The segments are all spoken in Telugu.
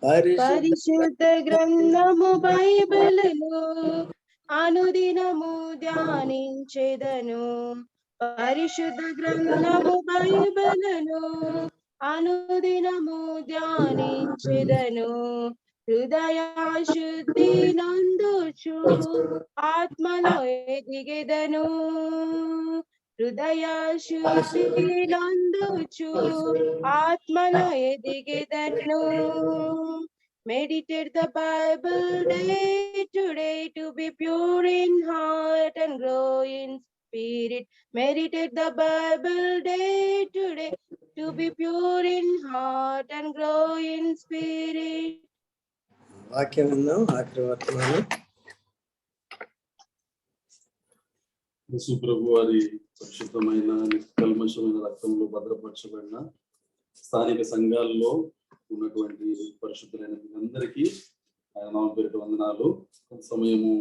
పరిశుద్ధ గ్రంథము బైబిలును అనుదినము ధ్యానించెదను. పరిశుద్ధ గ్రంథము బైబిలును అనుదినము ధ్యానించెదను. హృదయ శుద్ధి నందుచు ఆత్మలో ఎదిగెదను. హృదయ శుద్ధి నందుచు ఆత్మలో ఎదిగెదను. Meditate the Bible day to day to be pure in heart and grow in spirit. Meditate the Bible day to day to be pure in heart and grow in spirit. వాక్యం విన్నాం. ఆఖరి వర్తమానం యేసు ప్రభు వారి పరిశుద్ధమైన కల్మషమైన రక్తంలో భద్రపరచబడిన స్థానిక సంఘాల్లో ఉన్నటువంటి పరిశుద్ధులైన అందరికీ ఆయన నామ పేరిట వందనాలు. కొంత సమయము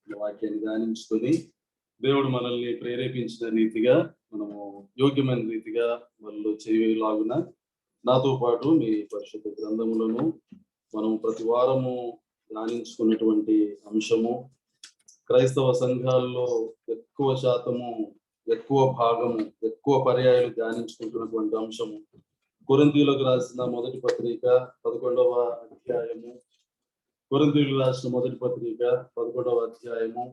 వాక్యాన్ని ధ్యానించుకొని దేవుడు మనల్ని ప్రేరేపించిన రీతిగా మనము యోగ్యమైన రీతిగా మనలో చేయలాగున నాతో పాటు మీ పరిశుద్ధ గ్రంథములను మనం ప్రతి వారము ధ్యానించుకున్నటువంటి అంశము క్రైస్తవ సంఘాల్లో ఎక్కువ శాతము, ఎక్కువ భాగము, ఎక్కువ పర్యాయాలు ధ్యానించుకుంటున్నటువంటి అంశము కొరింథీయులకు రాసిన మొదటి పత్రిక 11వ అధ్యాయము. కొరింథీయులకు రాసిన మొదటి పత్రిక 11వ అధ్యాయము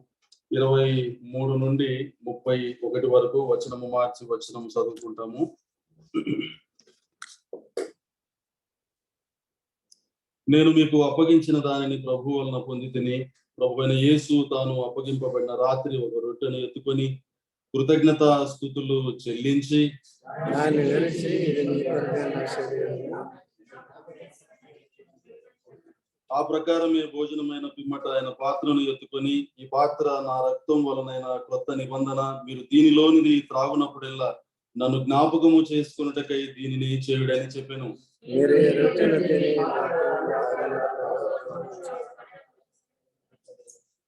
23 నుండి 31 వరకు వచనము మార్చి వచనము చదువుకుంటాము. నేను మీకు అప్పగించిన దానిని ప్రభు వలన పొందితిని. ప్రభువైన యేసు తాను అప్పగింపబడిన రాత్రి ఒక రొట్టెను ఎత్తుకొని కృతజ్ఞతా స్తుతులు చెల్లించి ఆ ప్రకారమే భోజనమైన పిమ్మట ఆయన పాత్రను ఎత్తుకొని, ఈ పాత్ర నా రక్తం వలనైన కొత్త నిబంధన, మీరు దీనిలోనిది త్రాగునప్పుడల్లా నన్ను జ్ఞాపకము చేసుకున్నటకై దీనిని చేయుడని చెప్పాను.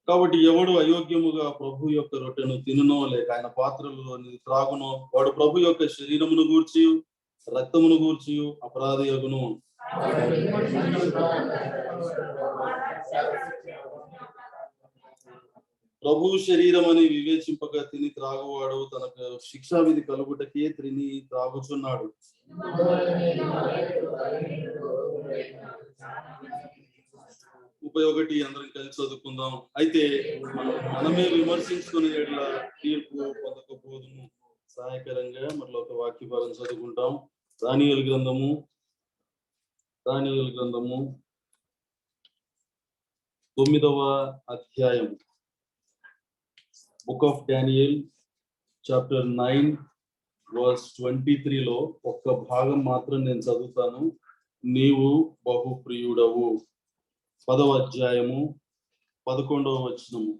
కాబట్టి ఎవడు అయోగ్యముగా ప్రభు యొక్క రొట్టెను తినునో లేక ఆయన పాత్రలోని త్రాగునో వాడు ప్రభు యొక్క శరీరమును గూర్చి రక్తమును గూర్చి అపరాధి యగును. ప్రభు శరీరం అని వివేచింపక తిని త్రాగువాడు తనకు శిక్షా విధి కలుగుటకే తిని త్రాగుచున్నాడు. ఉపయోగటి అందరం కలిసి చదువుకుందాం. అయితే మనమే విమర్శించుకునే తీర్పు పొందకపోదుము. సహాయకరంగా మరొక ఒక వాక్య భాగం చదువుకుంటాం. దానియేలు గ్రంథము 9వ అధ్యాయం. Book of Daniel chapter 9 verse 23లో ఒక్క భాగం మాత్రం నేను చదువుతాను. నీవు బహు ప్రియుడవు. 10వ అధ్యాయము 11వ వచనము.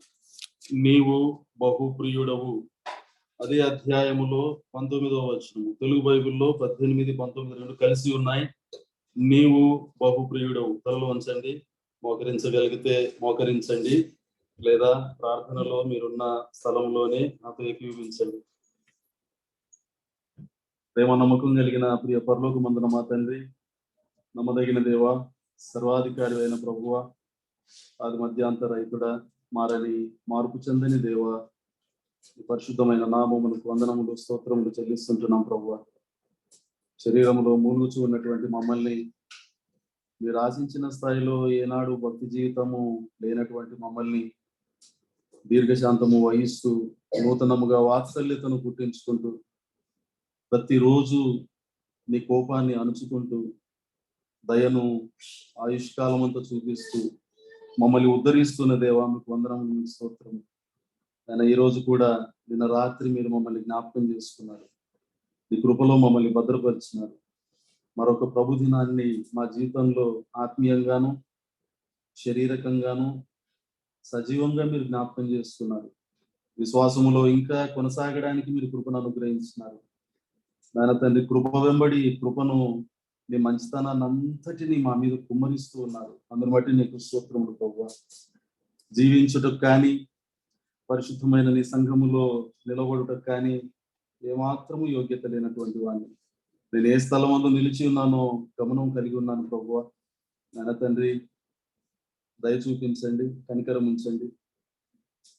నీవు బహు ప్రియుడవు. అదే అధ్యాయములో 19వ వచనము. తెలుగు బైబిల్లో 18, 19 రెండు కలిసి ఉన్నాయి. నీవు బహు ప్రియుడవు. తలలు వంచండి. మోకరించగలిగితే మోకరించండి, లేదా ప్రార్థనలో మీరున్న స్థలంలోనే నాతో ఏకీభవించండి. ప్రేమ నమ్మకం కలిగిన ప్రియ పరలోకమందున మా తండ్రి, నమ్మదగిన దేవ, సర్వాధికారి అయిన ప్రభువ, ఆది మధ్యాంతర రైతుడా, మారని మార్పు చెందని దేవ, పరిశుద్ధమైన నామమునకు వందనములు స్తోత్రములు చెల్లిస్తుంటున్నాం ప్రభువ. శరీరంలో మూలుగుచూ ఉన్నటువంటి మమ్మల్ని మీరు ఆశించిన స్థాయిలో ఏనాడు భక్తి జీవితము లేనటువంటి మమ్మల్ని దీర్ఘశాంతము వహిస్తూ నూతనముగా వాత్సల్యతను పుట్టించుకుంటూ ప్రతిరోజు నీ కోపాన్ని అణుచుకుంటూ దయను ఆయుష్కాలం అంతా చూపిస్తూ మమ్మల్ని ఉద్ధరిస్తున్న దేవా, మీకు వందనములు, మీకు స్తోత్రము. ఆయన ఈరోజు కూడా నిన్న రాత్రి మీరు మమ్మల్ని జ్ఞాపకం చేసుకున్నారు. ఈ కృపలో మమ్మల్ని భద్రపరిచినారు. మరొక ప్రభు దినాన్ని మా జీవితంలో ఆత్మీయంగాను శరీరకంగాను సజీవంగా మీరు జ్ఞాపకం చేస్తున్నారు. విశ్వాసములో ఇంకా కొనసాగడానికి మీరు కృపను అనుగ్రహించినారు. నాయన తండ్రి, కృప వెంబడి కృపను, నీ మంచితనాన్ని అంతటినీ మా మీద కుమ్మరిస్తూ ఉన్నారు. అందరి బట్టి నీకు స్తోత్రములు ప్రభువా. జీవించుటకు కానీ పరిశుద్ధమైన నీ సంఘములో నిలబడుటకు కానీ ఏమాత్రము యోగ్యత లేనటువంటి వాడిని నేను ఏ స్థలం వల్ల నిలిచి ఉన్నానో గమనం కలిగి ఉన్నాను ప్రభువా. నాయన తండ్రి, దయ చూపించండి, కనికరం ఉంచండి.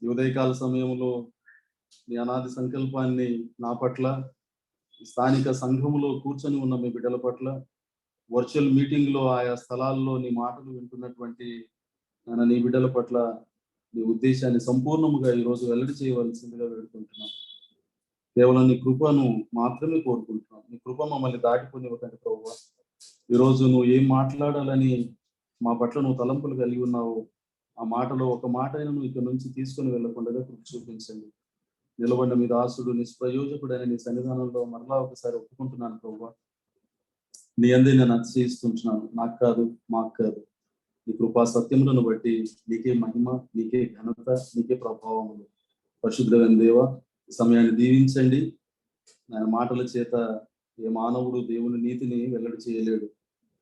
ఈ ఉదయకాల సమయంలో మీ అనాది సంకల్పాన్ని నా పట్ల, స్థానిక సంఘములో కూర్చొని ఉన్న మీ బిడ్డల పట్ల, వర్చువల్ మీటింగ్ లో ఆయా స్థలాల్లో నీ మాటలు వింటున్నటువంటి నీ బిడ్డల పట్ల నీ ఉద్దేశాన్ని సంపూర్ణముగా ఈరోజు వెల్లడి చేయవలసిందిగా వేడుకుంటున్నాం. కేవలం నీ కృపను మాత్రమే కోరుకుంటున్నాం. నీ కృప మమ్మల్ని దాటిపోనివ్వకండి ప్రభువా. ఈరోజు నువ్వు ఏం మాట్లాడాలని మా పట్ల నువ్వు తలంపులు కలిగి ఉన్నావు, ఆ మాటలో ఒక మాట అయినా నువ్వు ఇక్కడ నుంచి తీసుకొని వెళ్ళకుండా కృప చూపించండి. నిలబడిన మీ దాసుడు నిష్ప్రయోజకుడైన నీ సన్నిధానంలో మరలా ఒకసారి ఒప్పుకుంటున్నాను ప్రభువా. నీ అందే నేను అతిశయిస్తుంటున్నాను. నాకు కాదు, మాకు కాదు, నీ కృపా సత్యములను బట్టి నీకే మహిమ, నీకే ఘనత, నీకే ప్రభావములు. పరిశుద్ధమైన దేవ, ఈ సమయాన్ని దీవించండి. ఆయన మాటల చేత ఏ మానవుడు దేవుని నీతిని వెల్లడి చేయలేడు.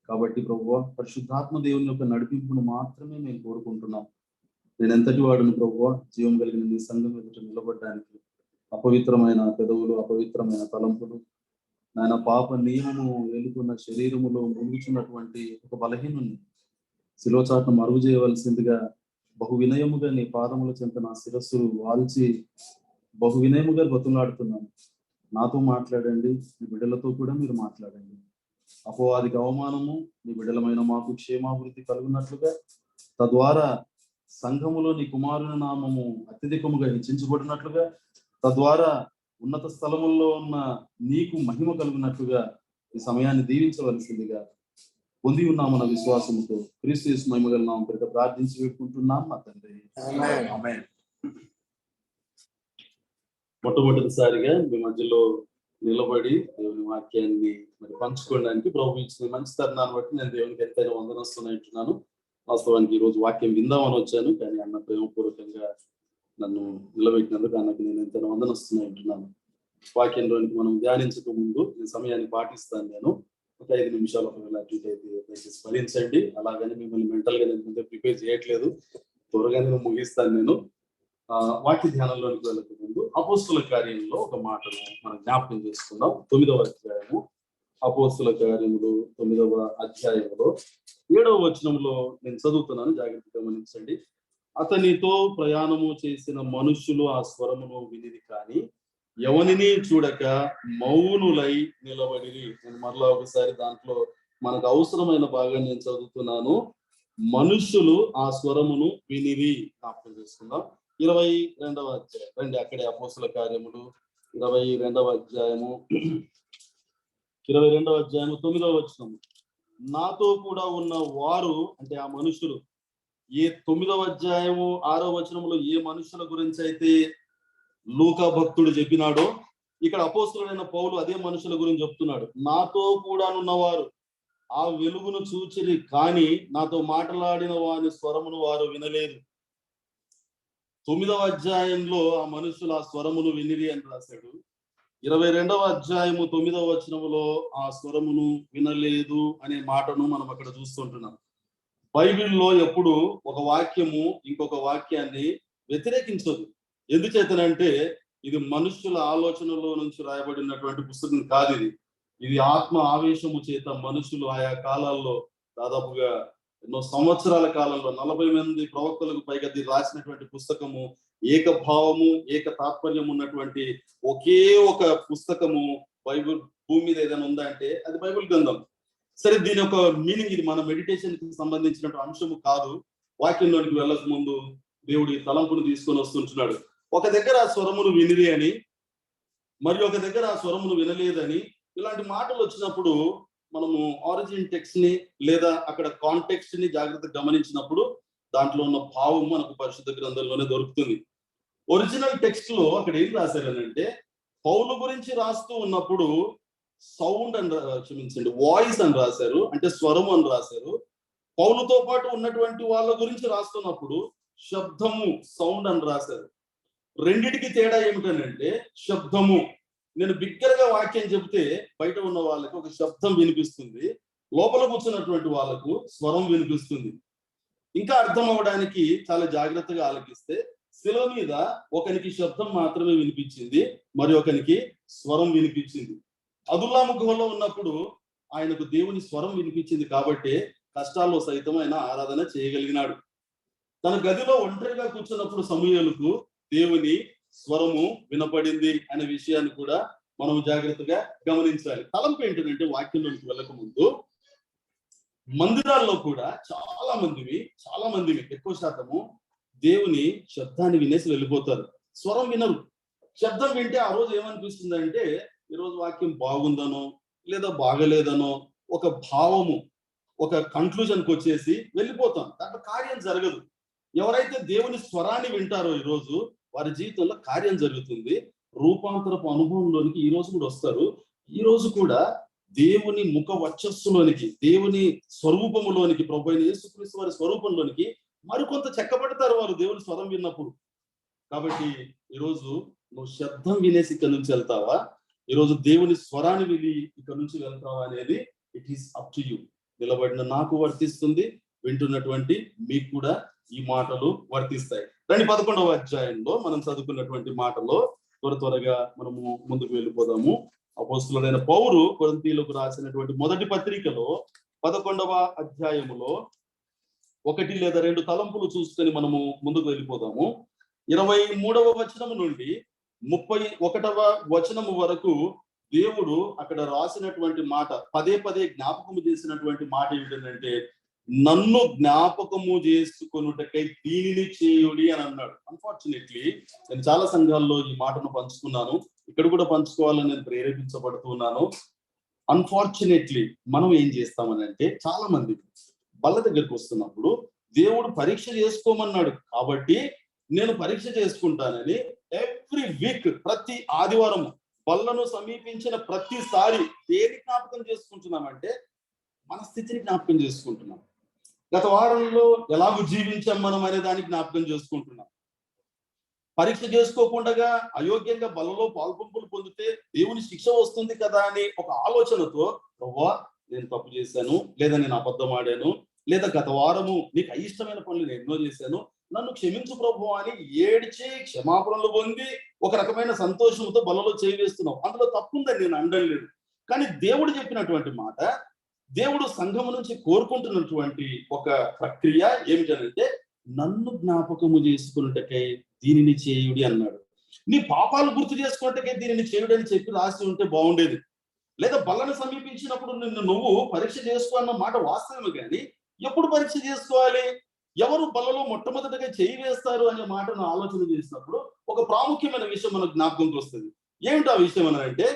కాబట్టి ప్రభువా, పరిశుద్ధాత్మ దేవుని యొక్క నడిపింపును మాత్రమే మేము కోరుకుంటున్నాం. నేను ఎంతటి వాడును ప్రభువా, జీవం కలిగిన నీ సంఘం ఎదుట నిలబడడానికి. అపవిత్రమైన పెదవులు, అపవిత్రమైన తలంపులు, నాయన పాప నియమము వెలుకున్న శరీరములో మునుగుచున్నటువంటి ఒక బలహీనుని శిలోచాటును మరుగు చేయవలసిందిగా బహు వినయముగా నీ పాదముల చెంత నా శిరస్సు వాల్చి బహు వినయముగా బతులాడుతున్నాను. నాతో మాట్లాడండి, నీ బిడ్డలతో కూడా మీరు మాట్లాడండి. అపవాదికి అవమానము, నీ బిడ్డలమైన మాకు క్షేమాభివృద్ధి కలుగున్నట్లుగా, తద్వారా సంఘములో నీ కుమారుని నామము అత్యధికముగా హెచ్చించబడినట్లుగా, తద్వారా ఉన్నత స్థలముల్లో ఉన్న నీకు మహిమ కలుగునట్లుగా ఈ సమయాన్ని దీవించవలసిందిగా పొంది ఉన్నాము నా విశ్వాసముతో క్రీస్తు యేసు మహిమ గల నామమున పేరిట ప్రార్థించి వేడుకుంటున్నాం మా తండ్రి. ఆమేన్. మొట్టమొదటిసారిగా మీ మధ్యలో నిలబడి దేవుని వాక్యాన్ని మరి పంచుకోవడానికి ప్రభు ఇచ్చిన మంచి తరుణాన్ని బట్టి నేను దేవునికి ఎంతైనా వందనస్తున్నాను. వాస్తవానికి ఈ రోజు వాక్యం విందామని వచ్చాను, కానీ అన్న ప్రేమపూర్వకంగా నన్ను నిలబెట్టినందుకు అన్నకు నేను ఎంతైనా వందనస్తున్నాను. వాక్యంలోనికి మనం ధ్యానించక ముందు ఈ సమయాన్ని పాటిస్తాను. నేను ఒక 5 నిమిషాలు ఒకవేళ అటు అయితే దయచేసి భరించండి. అలాగని మిమ్మల్ని మెంటల్ గా నేను ప్రిపేర్ చేయట్లేదు, త్వరగానే ముగిస్తాను. నేను వాక్య ధ్యానంలోనికి వెళ్ళక ముందు అపోస్తుల కార్యంలో ఒక మాటను మనం జ్ఞాపకం చేసుకుందాం. 9వ అధ్యాయము, అపోస్తుల కార్యములు 9వ అధ్యాయంలో 7వ వచనంలో నేను చదువుతున్నాను, జాగ్రత్తగా గమనించండి. అతనితో ప్రయాణము చేసిన మనుష్యులు ఆ స్వరమును వినిది కానీ ఎవనిని చూడక మౌనులై నిలబడిరి. నేను మరలా ఒకసారి దాంట్లో మనకు అవసరమైన భాగాన్ని నేను చదువుతున్నాను. మనుష్యులు ఆ స్వరమును వినిరి. జ్ఞాపకం చేసుకుందాం. 22వ అధ్యాయం రండి, అక్కడే అపోస్తుల కార్యములు 22వ అధ్యాయము 9వ వచనము. నాతో కూడా ఉన్న వారు, అంటే ఆ మనుషులు, ఏ 9వ అధ్యాయము 6వ వచనంలో ఏ మనుషుల గురించి అయితే లూకా భక్తుడు చెప్పినాడో, ఇక్కడ అపోస్తులైన పౌలు అదే మనుషుల గురించి చెప్తున్నాడు. నాతో కూడా ఉన్నవారు ఆ వెలుగును చూచిరి కానీ నాతో మాట్లాడిన వారి స్వరమును వారు వినలేదు. 9వ అధ్యాయంలో ఆ మనుషులు ఆ స్వరమును వినిరి అని రాశాడు. 22వ అధ్యాయము 9వ వచనములో ఆ స్వరమును వినలేదు అనే మాటను మనం అక్కడ చూస్తుంటున్నాం. బైబిల్లో ఎప్పుడు ఒక వాక్యము ఇంకొక వాక్యాన్ని వ్యతిరేకించదు. ఎందుచేతనంటే ఇది మనుషుల ఆలోచనలో నుంచి రాయబడినటువంటి పుస్తకం కాదు. ఇది ఆత్మ ఆవేశము చేత మనుషులు ఆయా కాలాల్లో దాదాపుగా ఎన్నో సంవత్సరాల కాలంలో 40 మంది ప్రవక్తలకు పైగా దీన్ని రాసినటువంటి పుస్తకము. ఏకభావము, ఏక తాత్పర్యం ఉన్నటువంటి ఒకే ఒక పుస్తకము బైబిల్ భూమి మీద ఏదైనా ఉందా అంటే అది బైబిల్ గ్రంథం. సరే, దీని యొక్క మీనింగ్, ఇది మన మెడిటేషన్ కి సంబంధించిన అంశము కాదు. వాక్యంలోనికి వెళ్ళక ముందు దేవుడి తలంపును తీసుకొని వస్తుంటున్నాడు. ఒక దగ్గర ఆ స్వరమును వినిరి అని, మరి ఒక దగ్గర ఆ స్వరమును వినలేదని, ఇలాంటి మాటలు వచ్చినప్పుడు మనము ఆరిజిన్ టెక్స్ట్ ని లేదా అక్కడ కాంటెక్స్ట్ ని జాగ్రత్తగా గమనించినప్పుడు దాంట్లో ఉన్న భావం మనకు పరిశుద్ధ గ్రంథంలోనే దొరుకుతుంది. ఒరిజినల్ టెక్స్ట్ లో అక్కడ ఏం రాశారనంటే, పౌలు గురించి రాస్తూ ఉన్నప్పుడు సౌండ్ అని క్షమించండి వాయిస్ అని రాశారు, అంటే స్వరము అని రాశారు. పౌలుతో పాటు ఉన్నటువంటి వాళ్ళ గురించి రాస్తున్నప్పుడు శబ్దము, సౌండ్ అని రాశారు. రెండిటికి తేడా ఏమిటనంటే, శబ్దము, నేను బిగ్గరగా వాక్యం చెబితే బయట ఉన్న వాళ్ళకి ఒక శబ్దం వినిపిస్తుంది, లోపల కూర్చున్నటువంటి వాళ్ళకు స్వరం వినిపిస్తుంది. ఇంకా అర్థం అవడానికి చాలా జాగ్రత్తగా ఆలకిస్తే, శిలువ మీద ఒకనికి శబ్దం మాత్రమే వినిపించింది, మరి ఒకనికి స్వరం వినిపించింది. అదుల్లాము గుహలో ఉన్నప్పుడు ఆయనకు దేవుని స్వరం వినిపించింది కాబట్టి కష్టాల్లో సైతం ఆయన ఆరాధన చేయగలిగినాడు. తన గదిలో ఒంటరిగా కూర్చున్నప్పుడు సమూయేలుకు దేవుని స్వరము వినపడింది అనే విషయాన్ని కూడా మనం జాగ్రత్తగా గమనించాలి. తలంపు ఏంటంటే వాక్యంలోకి వెళ్ళక ముందు మందిరాల్లో కూడా చాలా మందివి ఎక్కువ శాతము దేవుని శబ్దాన్ని వినేసి వెళ్ళిపోతారు, స్వరం వినరు. శబ్దం వింటే ఆ రోజు ఏమనిపిస్తుంది అంటే ఈరోజు వాక్యం బాగుందనో లేదా బాగలేదనో ఒక భావము, ఒక కన్క్లూజన్కి వచ్చేసి వెళ్ళిపోతాం, దాంట్లో కార్యం జరగదు. ఎవరైతే దేవుని స్వరాన్ని వింటారో ఈరోజు వారి జీవితంలో కార్యం జరుగుతుంది, రూపాంతరపు అనుభవంలోనికి ఈ రోజు కూడా వస్తారు. ఈ రోజు కూడా దేవుని ముఖ వర్చస్సులోనికి, దేవుని స్వరూపములోనికి, ప్రభువైన యేసుక్రీస్తు వారి స్వరూపంలోనికి మరికొంత చెక్కబడతారు వారు దేవుని స్వరం విన్నప్పుడు. కాబట్టి ఈరోజు నువ్వు శబ్దం వినేసి ఇక్కడ నుంచి వెళ్తావా, ఈరోజు దేవుని స్వరాన్ని విని ఇక్కడ నుంచి వెళ్తావా అనేది it is up to you. నిలబడిన నాకు వర్తిస్తుంది, వింటున్నటువంటి మీకు కూడా ఈ మాటలు వర్తిస్తాయి. 11వ అధ్యాయంలో మనం చదువుకున్నటువంటి మాటలో త్వరగా మనము ముందుకు వెళ్ళిపోదాము. అపోస్తలుడైన పౌలు కొరింథీయులకు రాసినటువంటి మొదటి పత్రికలో 11వ అధ్యాయములో 1 లేదా 2 తలంపులు చూసుకొని మనము ముందుకు వెళ్ళిపోదాము. 23వ వచనము నుండి 31వ వచనము వరకు దేవుడు అక్కడ రాసినటువంటి మాట, పదే జ్ఞాపకము చేసినటువంటి మాట ఏంటంటే, నన్ను జ్ఞాపకము చేసుకొనుటకై దీనిని చేయుడి అని అన్నాడు. అన్ఫార్చునేట్లీ నేను చాలా సంఘాల్లో ఈ మాటను పంచుకున్నాను, ఇక్కడ కూడా పంచుకోవాలని నేను ప్రేరేపించబడుతున్నాను. అన్ఫార్చునేట్లీ మనం ఏం చేస్తామని అంటే, చాలా మంది బల్ల దగ్గరికి వస్తున్నప్పుడు దేవుడు పరీక్ష చేసుకోమన్నాడు కాబట్టి నేను పరీక్ష చేసుకుంటానని ఎవ్రీ వీక్, ప్రతి ఆదివారం బల్లను సమీపించిన ప్రతిసారి దేని జ్ఞాపకం చేసుకుంటున్నామంటే మన స్థితిని జ్ఞాపకం చేసుకుంటున్నాం. గత వారంలో ఎలాగూ జీవించాం మనం అనే దానికి జ్ఞాపకం చేసుకుంటున్నాం. పరీక్ష చేసుకోకుండా అయోగ్యంగా బలలో పాల్పంపులు పొందితే దేవుని శిక్ష వస్తుంది కదా అని ఒక ఆలోచనతో, ప్రభువా నేను తప్పు చేశాను, లేదా నేను అబద్ధం ఆడాను, లేదా గత వారము నీకు అయిష్టమైన పనులు నేను ఎన్నో చేశాను, నన్ను క్షమించు ప్రభు అని ఏడ్చి క్షమాపణలు పొంది ఒక రకమైన సంతోషంతో బలలో చేయివేస్తున్నావు. అందులో తప్పుందని నేను అనలేదు. కానీ దేవుడు చెప్పినటువంటి మాట, దేవుడు సంఘము నుంచి కోరుకుంటున్నటువంటి ఒక ప్రక్రియ ఏమిటంటే, నన్ను జ్ఞాపకము చేసుకున్నటకై దీనిని చేయుడి అన్నాడు. నీ పాపాలు గుర్తు చేసుకున్నటకై దీనిని చేయుడి అని చెప్పి రాసి ఉంటే బాగుండేది. లేదా బల్లను సమీపించినప్పుడు నువ్వు పరీక్ష చేసుకో అన్న మాట వాస్తవమే, కానీ ఎప్పుడు పరీక్ష చేసుకోవాలి, ఎవరు బలలో మొట్టమొదటిగా చేయి వేస్తారు అనే మాటను ఆలోచన చేసినప్పుడు ఒక ప్రాముఖ్యమైన విషయం మనకు జ్ఞాపకంకి వస్తుంది. ఏమిటి ఆ విషయం అని అంటే,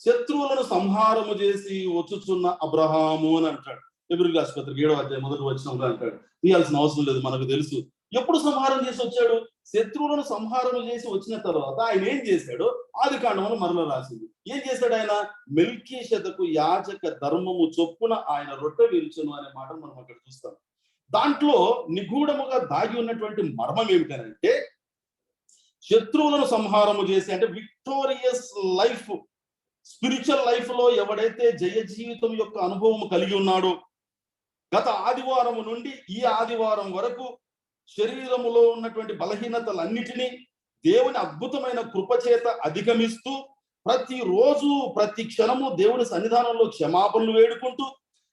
శత్రువులను సంహారము చేసి వచ్చుచున్న అబ్రహాము అని అంటాడు. హెబ్రీయుల రాసిన 7వ అధ్యాయం 1వ వచనంలో అంటాడు. తీయాల్సిన అవసరం లేదు, మనకు తెలుసు. ఎప్పుడు సంహారం చేసి వచ్చాడు? శత్రువులను సంహారం చేసి వచ్చిన తర్వాత ఆయన ఏం చేశాడు ఆదికాండములో మరలా రాసింది. ఏం చేశాడు ఆయన? మెల్కీషెదకు యాజక ధర్మము చొప్పున ఆయన రొట్టె విరుచును అనే మాట మనం అక్కడ చూస్తాం. దాంట్లో నిగూఢముగా దాగి ఉన్నటువంటి మర్మం ఏమిటంటే, శత్రువులను సంహారము చేసి, అంటే విక్టోరియస్ లైఫ్, స్పిరిచువల్ లైఫ్ లో ఎవడైతే జయ జీవితం యొక్క అనుభవం కలిగి ఉన్నాడో, గత ఆదివారం నుండి ఈ ఆదివారం వరకు శరీరములో ఉన్నటువంటి బలహీనతలన్నిటినీ దేవుని అద్భుతమైన కృపచేత అధిగమిస్తూ ప్రతిరోజు ప్రతి క్షణము దేవుని సన్నిధానంలో క్షమాపణలు వేడుకుంటూ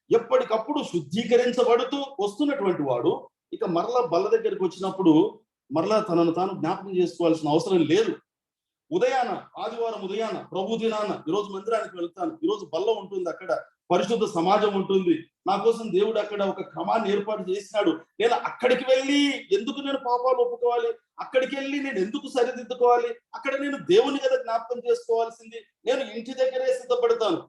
ఎప్పటికప్పుడు శుద్ధీకరించబడుతూ వస్తున్నటువంటి వాడు ఇక మరలా బల్ల దగ్గరికి వచ్చినప్పుడు మరలా తనను తాను జ్ఞాపకం చేసుకోవాల్సిన అవసరం లేదు. ఉదయాన, ఆదివారం ఉదయాన, ప్రభు దినాన ఈరోజు మందిరానికి వెళ్తాను, ఈరోజు బల్ల ఉంటుంది, అక్కడ పరిశుద్ధ సమాజం ఉంటుంది, నా కోసం దేవుడు అక్కడ ఒక క్రమాన్ని ఏర్పాటు చేసినాడు, నేను అక్కడికి వెళ్ళి ఎందుకు నేను పాపాలు ఒప్పుకోవాలి, అక్కడికి వెళ్ళి నేను ఎందుకు సరిదిద్దుకోవాలి, అక్కడ నేను దేవుని కదా జ్ఞాపకం చేసుకోవాల్సింది, నేను ఇంటి దగ్గరే సిద్ధపడతాను,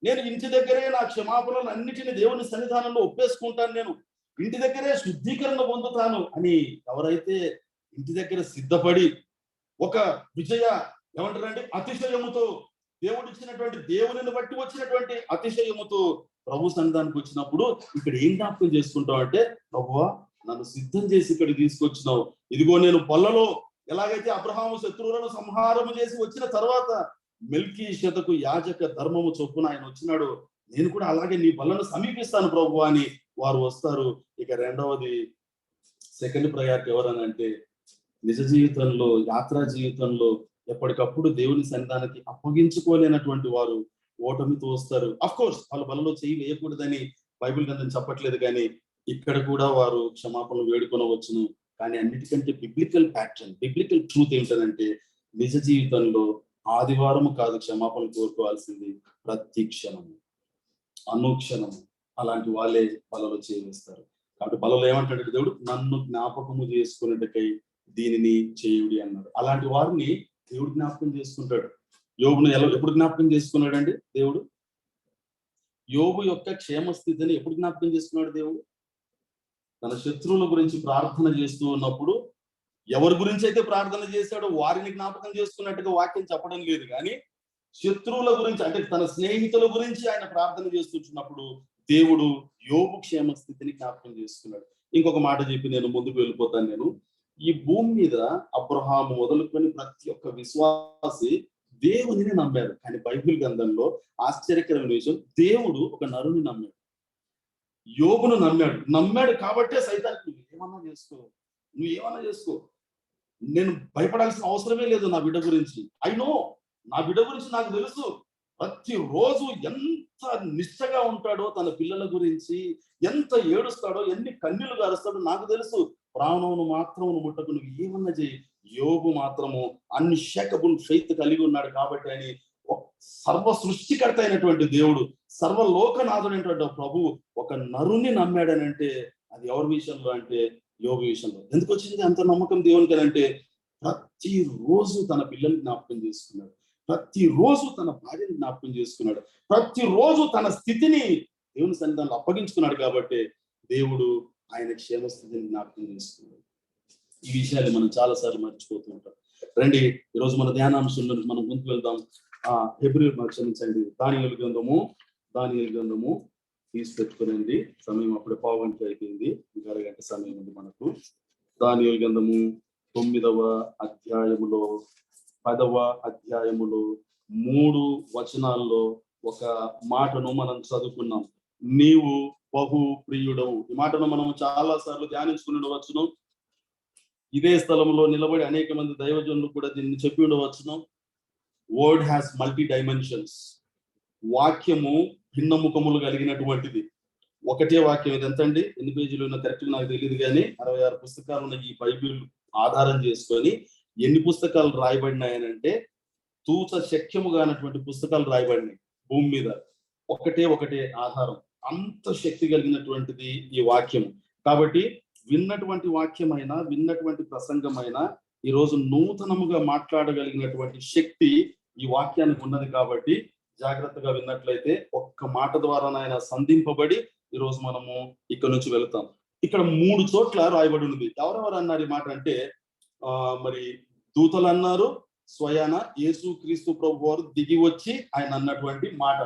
నేను ఇంటి దగ్గరే నా క్షమాపణలు అన్నిటిని దేవుని సన్నిధానంలో ఒప్పేసుకుంటాను, నేను ఇంటి దగ్గరే శుద్ధీకరణ పొందుతాను అని ఎవరైతే ఇంటి దగ్గర సిద్ధపడి ఒక విజయ ఏమంటారండి అతిశయముతో, దేవుడు ఇచ్చినటువంటి దేవుని బట్టి వచ్చినటువంటి అతిశయముతో ప్రభు సన్నిధానికి వచ్చినప్పుడు ఇక్కడ ఏం జ్ఞాపకం చేసుకుంటావు అంటే, ప్రభువా నన్ను సిద్ధం చేసి ఇక్కడికి తీసుకొచ్చినావు, ఇదిగో నేను బల్లలో ఎలాగైతే అబ్రహాము శత్రువులను సంహారము చేసి వచ్చిన తర్వాత మెల్కీషెదకు యాజక ధర్మము చొప్పున ఆయన వచ్చినాడు, నేను కూడా అలాగే నీ బల్లను సమీపిస్తాను ప్రభు అని వారు వస్తారు. ఇక రెండవది, సెకండ్ ప్రయారిటీ ఎవరనంటే, నిజ జీవితంలో, యాత్రా జీవితంలో ఎప్పటికప్పుడు దేవుని సన్నిధానానికి అప్పగించుకోలేనటువంటి వారు ఓటమితో వస్తారు. అఫ్ కోర్స్ వాళ్ళు బలలో చేయి వేయకూడదని బైబిల్ గ్రంథం చెప్పట్లేదు, కానీ ఇక్కడ కూడా వారు క్షమాపణలు వేడుకొనవచ్చును. కానీ అన్నిటికంటే బిబ్లికల్ ప్యాటర్న్, బిబ్లికల్ ట్రూత్ ఏంటంటే నిజ జీవితంలో ఆదివారం కాదు క్షమాపణలు కోరుకోవాల్సింది, ప్రతి క్షణము, అనుక్షణము అలాంటి వాళ్ళే బలలో చేయిస్తారు. కాబట్టి బలలో ఏమంటాడు దేవుడు, నన్ను జ్ఞాపకము చేసుకున్నట్టుకై దీనిని చేయుడి అన్నాడు. అలాంటి వారిని దేవుడు జ్ఞాపకం చేసుకుంటాడు. యోబును ఎప్పుడు జ్ఞాపకం చేసుకున్నాడండి దేవుడు? యోబు యొక్క క్షేమ స్థితిని ఎప్పుడు జ్ఞాపకం చేసుకున్నాడు దేవుడు? తన శత్రువుల గురించి ప్రార్థన చేస్తూ ఉన్నప్పుడు ఎవరి గురించి అయితే ప్రార్థన చేశాడో వారిని జ్ఞాపకం చేసుకున్నట్టుగా వాక్యం చెప్పడం లేదు, కానీ శత్రువుల గురించి అంటే తన స్నేహితుల గురించి ఆయన ప్రార్థన చేస్తున్నప్పుడు దేవుడు యోబు క్షేమ స్థితిని జ్ఞాపకం చేసుకున్నాడు. ఇంకొక మాట చెప్పి నేను ముందుకు వెళ్ళిపోతాను. నేను ఈ భూమి మీద అబ్రహాము మొదలుకొని ప్రతి ఒక్క విశ్వాసి దేవునిని నమ్మారు. కానీ బైబిల్ గ్రంథంలో ఆశ్చర్యకరమైన విషయం, దేవుడు ఒక నరుని నమ్మాడు, యోబును నమ్మాడు కాబట్టే సైతానికి నువ్వు ఏమన్నా చేసుకో, నేను భయపడాల్సిన అవసరమే లేదు నా బిడ్డ గురించి. నా బిడ్డ గురించి నాకు తెలుసు. ప్రతిరోజు ఎంత నిష్టగా ఉంటాడో తన పిల్లల గురించి, ఎంత ఏడుస్తాడో, ఎన్ని కన్నీళ్లు గారుస్తాడో నాకు తెలుసు. ప్రాణమును మాత్రమును ముట్టకు, నువ్వు ఏమన్నా చేయి. యోబు మాత్రము అన్షేకబుల్ ఫెయిత్ కలిగి ఉన్నాడు కాబట్టి అని సర్వ సృష్టికర్త అయినటువంటి దేవుడు, సర్వలోకనాథుడైనటువంటి ప్రభు ఒక నరుని నమ్మాడనంటే అది ఎవరి విషయంలో అంటే యోబు విషయంలో. ఎందుకు వచ్చింది అంత నమ్మకం దేవునికి అంటే ప్రతిరోజు తన పిల్లల్ని జ్ఞాపకం చేసుకున్నాడు, ప్రతిరోజు తన భార్యని జ్ఞాపకం చేసుకున్నాడు, ప్రతిరోజు తన స్థితిని దేవుని సన్నిధానంలో అప్పగించుకున్నాడు. కాబట్టి దేవుడు ఆయన క్షేమ స్థితిని జ్ఞాపకం చేసుకున్నాడు. ఈ విషయాన్ని మనం చాలా సార్లు మర్చిపోతూ ఉంటాం. రండి ఈరోజు మన ధ్యానాంశంలో మనం ముందుకు వెళ్దాం. హెబ్రీయులకు క్షమించండి, దానియేలు గ్రంథము తీసి పెట్టుకునండి. సమయం అప్పుడే 1:15 గంట అయిపోయింది, ఇంకా అరగంట సమయం ఉంది మనకు. దానియేలు గ్రంథము 9వ అధ్యాయములో 10వ అధ్యాయములో 3 వచనాల్లో ఒక మాటను మనం చదువుకున్నాం. నీవు బహు ప్రియుడవు. ఈ మాటను మనం చాలా సార్లు ధ్యానించుకుని ఉండవచ్చును. ఇదే స్థలంలో నిలబడి అనేక మంది దైవజనులు కూడా దీన్ని చెప్పి ఉండవచ్చును. Word has multi dimensions. వాక్యము భిన్న ముఖములు కలిగినటువంటిది. ఒకటే వాక్యం ఇది ఎంతండి, ఎన్ని పేజీలు ఉన్న కరెక్ట్గా నాకు తెలియదు, కానీ 66 పుస్తకాలు ఉన్న ఈ బైబిల్ ఆధారం చేసుకొని ఎన్ని పుస్తకాలు రాయబడినాయనంటే తూచ శక్యము కానటువంటి పుస్తకాలు రాయబడినాయి భూమి మీద. ఒకటే ఆధారం. అంత శక్తి కలిగినటువంటిది ఈ వాక్యం. కాబట్టి విన్నటువంటి వాక్యమైనా, విన్నటువంటి ప్రసంగమైనా ఈరోజు నూతనముగా మాట్లాడగలిగినటువంటి శక్తి ఈ వాక్యానికి ఉన్నది. కాబట్టి జాగ్రత్తగా విన్నట్లయితే ఒక్క మాట ద్వారా ఆయన సంధింపబడి ఈరోజు మనము ఇక్కడ నుంచి వెళతాం. ఇక్కడ 3 చోట్ల రాయబడి ఉన్నది. ఎవరెవరు అన్నారు ఈ మాట అంటే మరి దూతలు అన్నారు, స్వయాన యేసు క్రీస్తు ప్రభు వారు దిగి వచ్చి ఆయన అన్నటువంటి మాట.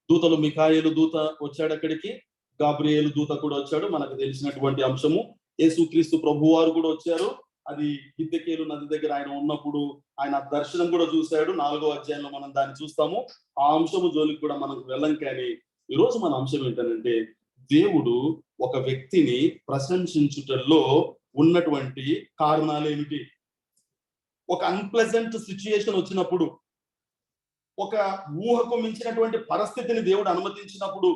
దూతలు, మిఖాయేలు దూత వచ్చాడు అక్కడికి, గాబ్రియేలు దూత కూడా వచ్చాడు, మనకు తెలిసినటువంటి అంశము. యేసు క్రీస్తు ప్రభు వారు కూడా వచ్చారు. అది హిద్దెకేలు నది దగ్గర ఆయన ఉన్నప్పుడు ఆయన దర్శనం కూడా చూశాడు. 4వ అధ్యాయంలో మనం దాన్ని చూస్తాము. ఆ అంశము జోలికి కూడా మనం వెళ్ళం. కానీ ఈరోజు మన అంశం ఏంటంటే దేవుడు ఒక వ్యక్తిని ప్రశంసించుటల్లో ఉన్నటువంటి కారణాలు ఏమిటి? ఒక అన్ప్లెజెంట్ సిచ్యుయేషన్ వచ్చినప్పుడు, ఒక ఊహకు మించినటువంటి పరిస్థితిని దేవుడు అనుమతించినప్పుడు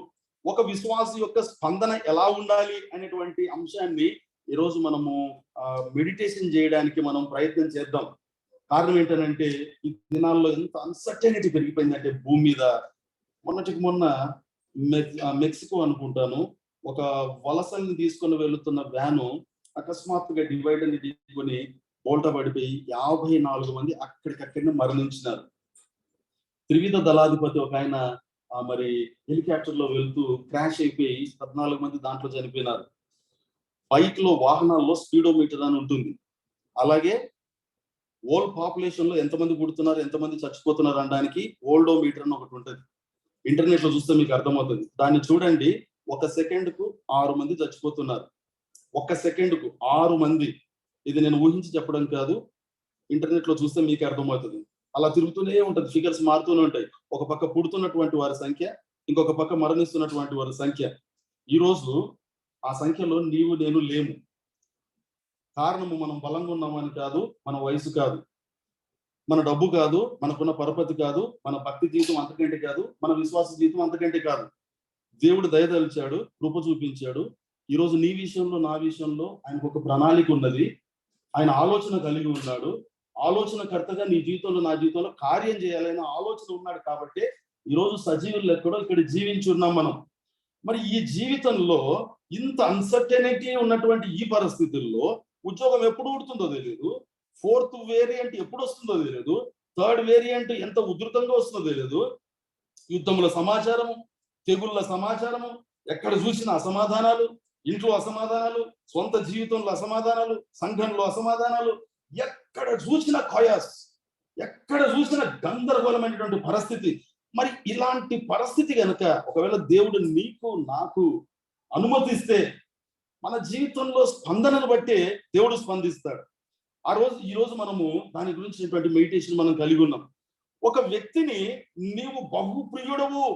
ఒక విశ్వాసి యొక్క స్పందన ఎలా ఉండాలి అనేటువంటి అంశాన్ని ఈరోజు మనము మెడిటేషన్ చేయడానికి మనం ప్రయత్నం చేద్దాం. కారణం ఏంటంటే ఈ దినాల్లో ఎంత అన్సర్టనిటీ పెరిగిపోయిందంటే భూమి మీద. మొన్న మెక్సికో అనుకుంటాను, ఒక వలసల్ని తీసుకొని వెళుతున్న వ్యాను అకస్మాత్తుగా డివైడర్ ని తీసుకొని బోల్టా పడిపోయి 54 మంది అక్కడికక్కడనే మరణించినారు. త్రివిధ దళాధిపతి ఒక ఆయన మరి హెలికాప్టర్ లో వెళ్తూ క్రాష్ అయిపోయి 14 మంది దాంట్లో చనిపోయినారు. బైక్ లో, వాహనాల్లో స్పీడోమీటర్ అని ఉంటుంది. అలాగే వరల్డ్ పాపులేషన్ లో ఎంతమంది పుడుతున్నారు, ఎంతమంది చచ్చిపోతున్నారు అనడానికి ఓల్డోమీటర్ అని ఒకటి ఉంటుంది. ఇంటర్నెట్ లో చూస్తే మీకు అర్థమవుతుంది. దాన్ని చూడండి. 1 సెకండ్కు 6 మంది చచ్చిపోతున్నారు. 1 సెకండ్కు 6 మంది. ఇది నేను ఊహించి చెప్పడం కాదు, ఇంటర్నెట్ లో చూస్తే మీకు అర్థమవుతుంది. అలా తిరుగుతూనే ఉంటుంది, ఫిగర్స్ మారుతూనే ఉంటాయి. ఒక పక్క పుడుతున్నటువంటి వారి సంఖ్య, ఇంకొక పక్క మరణిస్తున్నటువంటి వారి సంఖ్య. ఈరోజు ఆ సంఖ్యలో నీవు నేను లేము. కారణము మనం బలంగా ఉన్నామని కాదు, మన వయసు కాదు. మన డబ్బు కాదు, మనకున్న పరపతి కాదు, మన భక్తి జీవితం అంతకంటే కాదు, మన విశ్వాస జీవితం అంతకంటే కాదు. దేవుడు దయదలిచాడు, కృప చూపించాడు. ఈరోజు నీ విషయంలో, నా విషయంలో ఆయనకు ఒక ప్రణాళిక ఉన్నది. ఆయన ఆలోచన కలిగి ఉన్నాడు. ఆలోచనకర్తగా నీ జీవితంలో, నా జీవితంలో కార్యం చేయాలనే ఆలోచన ఉన్నాడు. కాబట్టి ఈరోజు సజీవులు ఎక్కడో ఇక్కడ జీవించి ఉన్నాం మనం. మరి ఈ జీవితంలో ఇంత అన్సర్టెనిటీ ఉన్నటువంటి ఈ పరిస్థితుల్లో ఉద్యోగం ఎప్పుడు ఉడుతుందో తెలియదు, 4th వేరియంట్ ఎప్పుడు వస్తుందో తెలియదు, 3rd వేరియంట్ ఎంత ఉధృతంగా వస్తుందో తెలియదు. యుద్ధముల సమాచారము, తెగుళ్ళ సమాచారము, ఎక్కడ చూసిన అసమాధానాలు, ఇంట్లో అసమాధానాలు, సొంత జీవితంలో అసమాధానాలు, సంఘంలో అసమాధానాలు, ఎక్కడ చూసిన ఖయాస్, ఎక్కడ చూసిన గందరగోళమైనటువంటి పరిస్థితి. మరి ఇలాంటి పరిస్థితి కనుక ఒకవేళ దేవుడు నీకు నాకు అనుమతిస్తే మన జీవితంలో స్పందనను బట్టే దేవుడు స్పందిస్తాడు. ఈ రోజు మనము దాని గురించినటువంటి మెడిటేషన్ మనం కలిగి ఉన్నాం. ఒక వ్యక్తిని నీవు బహుప్రియుడవు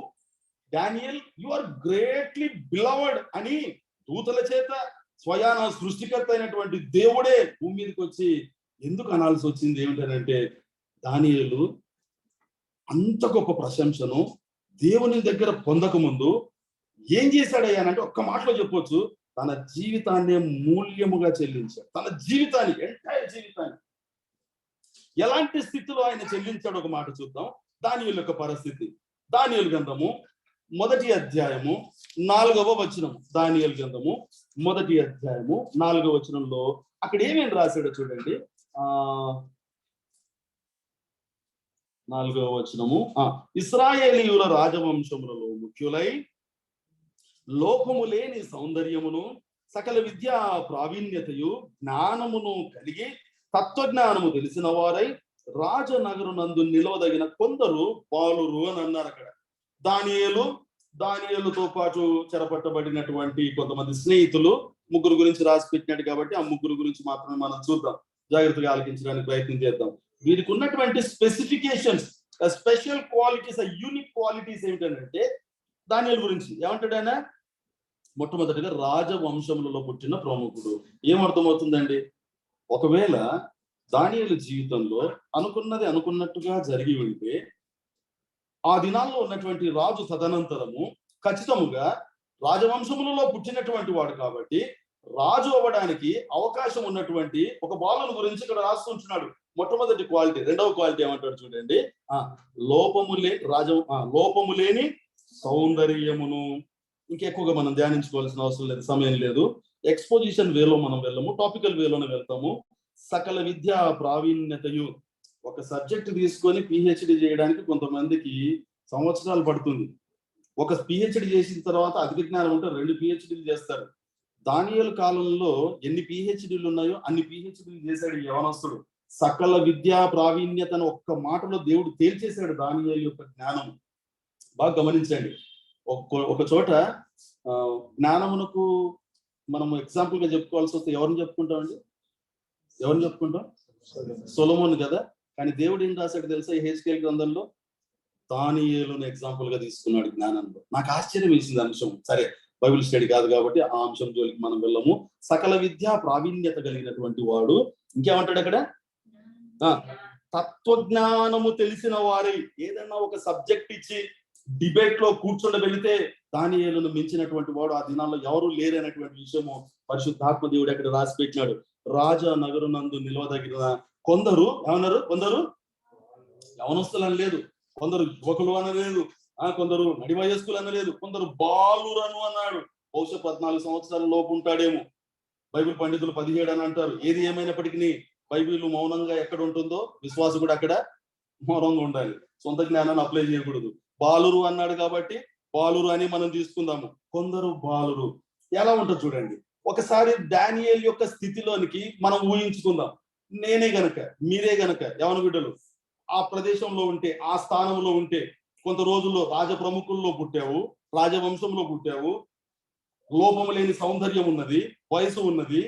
Daniel, you are greatly beloved అని దూతల చేత స్వయాన సృష్టికర్త అయినటువంటి దేవుడే భూమి మీదకి వచ్చి ఎందుకు అనాల్సి వచ్చింది ఏమిటంటే, దానియేలు అంత గొప్ప ప్రశంసను దేవుని దగ్గర పొందక ముందు ఏం చేశాడయ్యానంటే ఒక్క మాటలో చెప్పొచ్చు, తన జీవితాన్ని మూల్యముగా చెల్లించాడు. తన జీవితాన్ని, ఎంటైర్ జీవితాన్ని ఎలాంటి స్థితిలో ఆయన చెల్లించాడు ఒక మాట చూద్దాం. దానియేలు యొక్క పరిస్థితి, దానియేలు గ్రంథము 1వ అధ్యాయము 4వ వచనం. దానియేలు గ్రంథము 1వ అధ్యాయము 4వ వచనంలో అక్కడ ఏమేమి రాశాడో చూడండి. 4వ వచనము, ఇశ్రాయేలీయుల రాజవంశములలో ముఖ్యులై లోపము లేని సౌందర్యమును సకల విద్యా ప్రావీణ్యతయు జ్ఞానమును కలిగి తత్వజ్ఞానము తెలిసిన వారై రాజనగరునందు నిలవదగిన కొందరు బాలురు అని అన్నారు. అక్కడ దానియేలుతో పాటు చెరపట్టబడినటువంటి కొంతమంది స్నేహితులు ముగ్గురు గురించి రాసి పెట్టినట్టు కాబట్టి ఆ ముగ్గురు గురించి మాత్రమే మనం చూద్దాం, జాగ్రత్తగా ఆలకించడానికి ప్రయత్నం చేద్దాం. వీరికి ఉన్నటువంటి specifications, special qualities, unique qualities ఏమిటంటే దానియేలు గురించి ఏమంటాడు ఆయన? మొట్టమొదటిగా రాజవంశములలో పుట్టిన ప్రముఖుడు. ఏమర్థమవుతుందండి? ఒకవేళ దానియేలు జీవితంలో అనుకున్నది అనుకున్నట్టుగా జరిగి ఉంటే ఆ దినాల్లో ఉన్నటువంటి రాజు తదనంతరము ఖచ్చితముగా రాజవంశములలో పుట్టినటువంటి వాడు కాబట్టి రాజు అవ్వడానికి అవకాశం ఉన్నటువంటి ఒక బాలుని గురించి ఇక్కడ రాస్తుంటున్నాడు. మొట్టమొదటి క్వాలిటీ. రెండవ క్వాలిటీ ఏమంటాడు చూడండి, లోపము లేని సౌందర్యమును. ఇంకెక్కువగా మనం ధ్యానించుకోవాల్సిన అవసరం లేదు, సమయం లేదు. ఎక్స్పోజిషన్ వేలో మనం వెళ్ళము, టాపికల్ వేలోనే వెళ్తాము. సకల విద్యా ప్రావీణ్యతయు. ఒక సబ్జెక్ట్ తీసుకొని పిహెచ్డి చేయడానికి కొంతమందికి సంవత్సరాలు పడుతుంది. ఒక పిహెచ్డి చేసిన తర్వాత అధిక జ్ఞానం ఉంటే 2 పిహెచ్డీలు చేస్తారు. దానియేలు కాలంలో ఎన్ని పిహెచ్డీలు ఉన్నాయో అన్ని పిహెచ్డీలు చేశాడు ఈ యవనస్తుడు. సకల విద్యా ప్రావీణ్యతను ఒక్క మాటలో దేవుడు తేల్చేశాడు దానియేలు యొక్క జ్ఞానం. బాగా గమనించండి. ఒక చోట జ్ఞానమునకు మనము ఎగ్జాంపుల్ గా చెప్పుకోవాల్సి వస్తే ఎవరిని చెప్పుకుంటామండి? ఎవరిని చెప్పుకుంటాం? సొలొమోను కదా. కానీ దేవుడు ఏం రాశాడు తెలుసా? యెహెజ్కేలు గ్రంథంలో దానియేలును ఎగ్జాంపుల్ గా తీసుకున్నాడు జ్ఞానంలో. నాకు ఆశ్చర్యం వేసింది అంశం. సరే, బైబిల్ స్టడీ కాదు కాబట్టి ఆ అంశం జోలికి మనం వెళ్ళము. సకల విద్యా ప్రావీణ్యత కలిగినటువంటి వాడు. ఇంకేమంటాడు అక్కడ? తత్వజ్ఞానము తెలిసిన వారి. ఏదన్నా ఒక సబ్జెక్ట్ ఇచ్చి డిబేట్ లో కూర్చోబెడితే దానియేలును మించినటువంటి వాడు ఆ దినాల్లో ఎవరు లేరనేటువంటి విషయము పరిశుద్ధాత్మ దేవుడు అక్కడ రాసి పెట్టినాడు. రాజ నగరునందు నిలవదగిన కొందరు, ఏమన్నారు? కొందరు యవనస్తులు అనలేదు, కొందరు యువకులు అనలేదు, కొందరు నడి వయస్కులు అనలేదు, కొందరు బాలురను అన్నాడు. బహుశా 14 సంవత్సరాల లోపు ఉంటాడేమో. బైబిల్ పండితులు 17 అని అంటారు. ఏది ఏమైనప్పటికీ బైబిల్ మౌనంగా ఎక్కడ ఉంటుందో విశ్వాసం కూడా అక్కడ మౌనంగా ఉండాలి. సొంత జ్ఞానాన్ని అప్లై చేయకూడదు. బాలురు అన్నాడు కాబట్టి బాలురు అని మనం తీసుకుందాము. కొందరు బాలురు ఎలా ఉంటుంది చూడండి. ఒకసారి దానియేలు యొక్క స్థితిలోనికి మనం ఊహించుకుందాం. నేనే గనక, మీరే గనక యవన బిడ్డలు ఆ ప్రదేశంలో ఉంటే, ఆ స్థానంలో ఉంటే, కొంత రోజుల్లో రాజ ప్రముఖుల్లో పుట్టావు, రాజవంశంలో పుట్టావు, లోపము లేని సౌందర్యం ఉన్నది, వయసు ఉన్నది,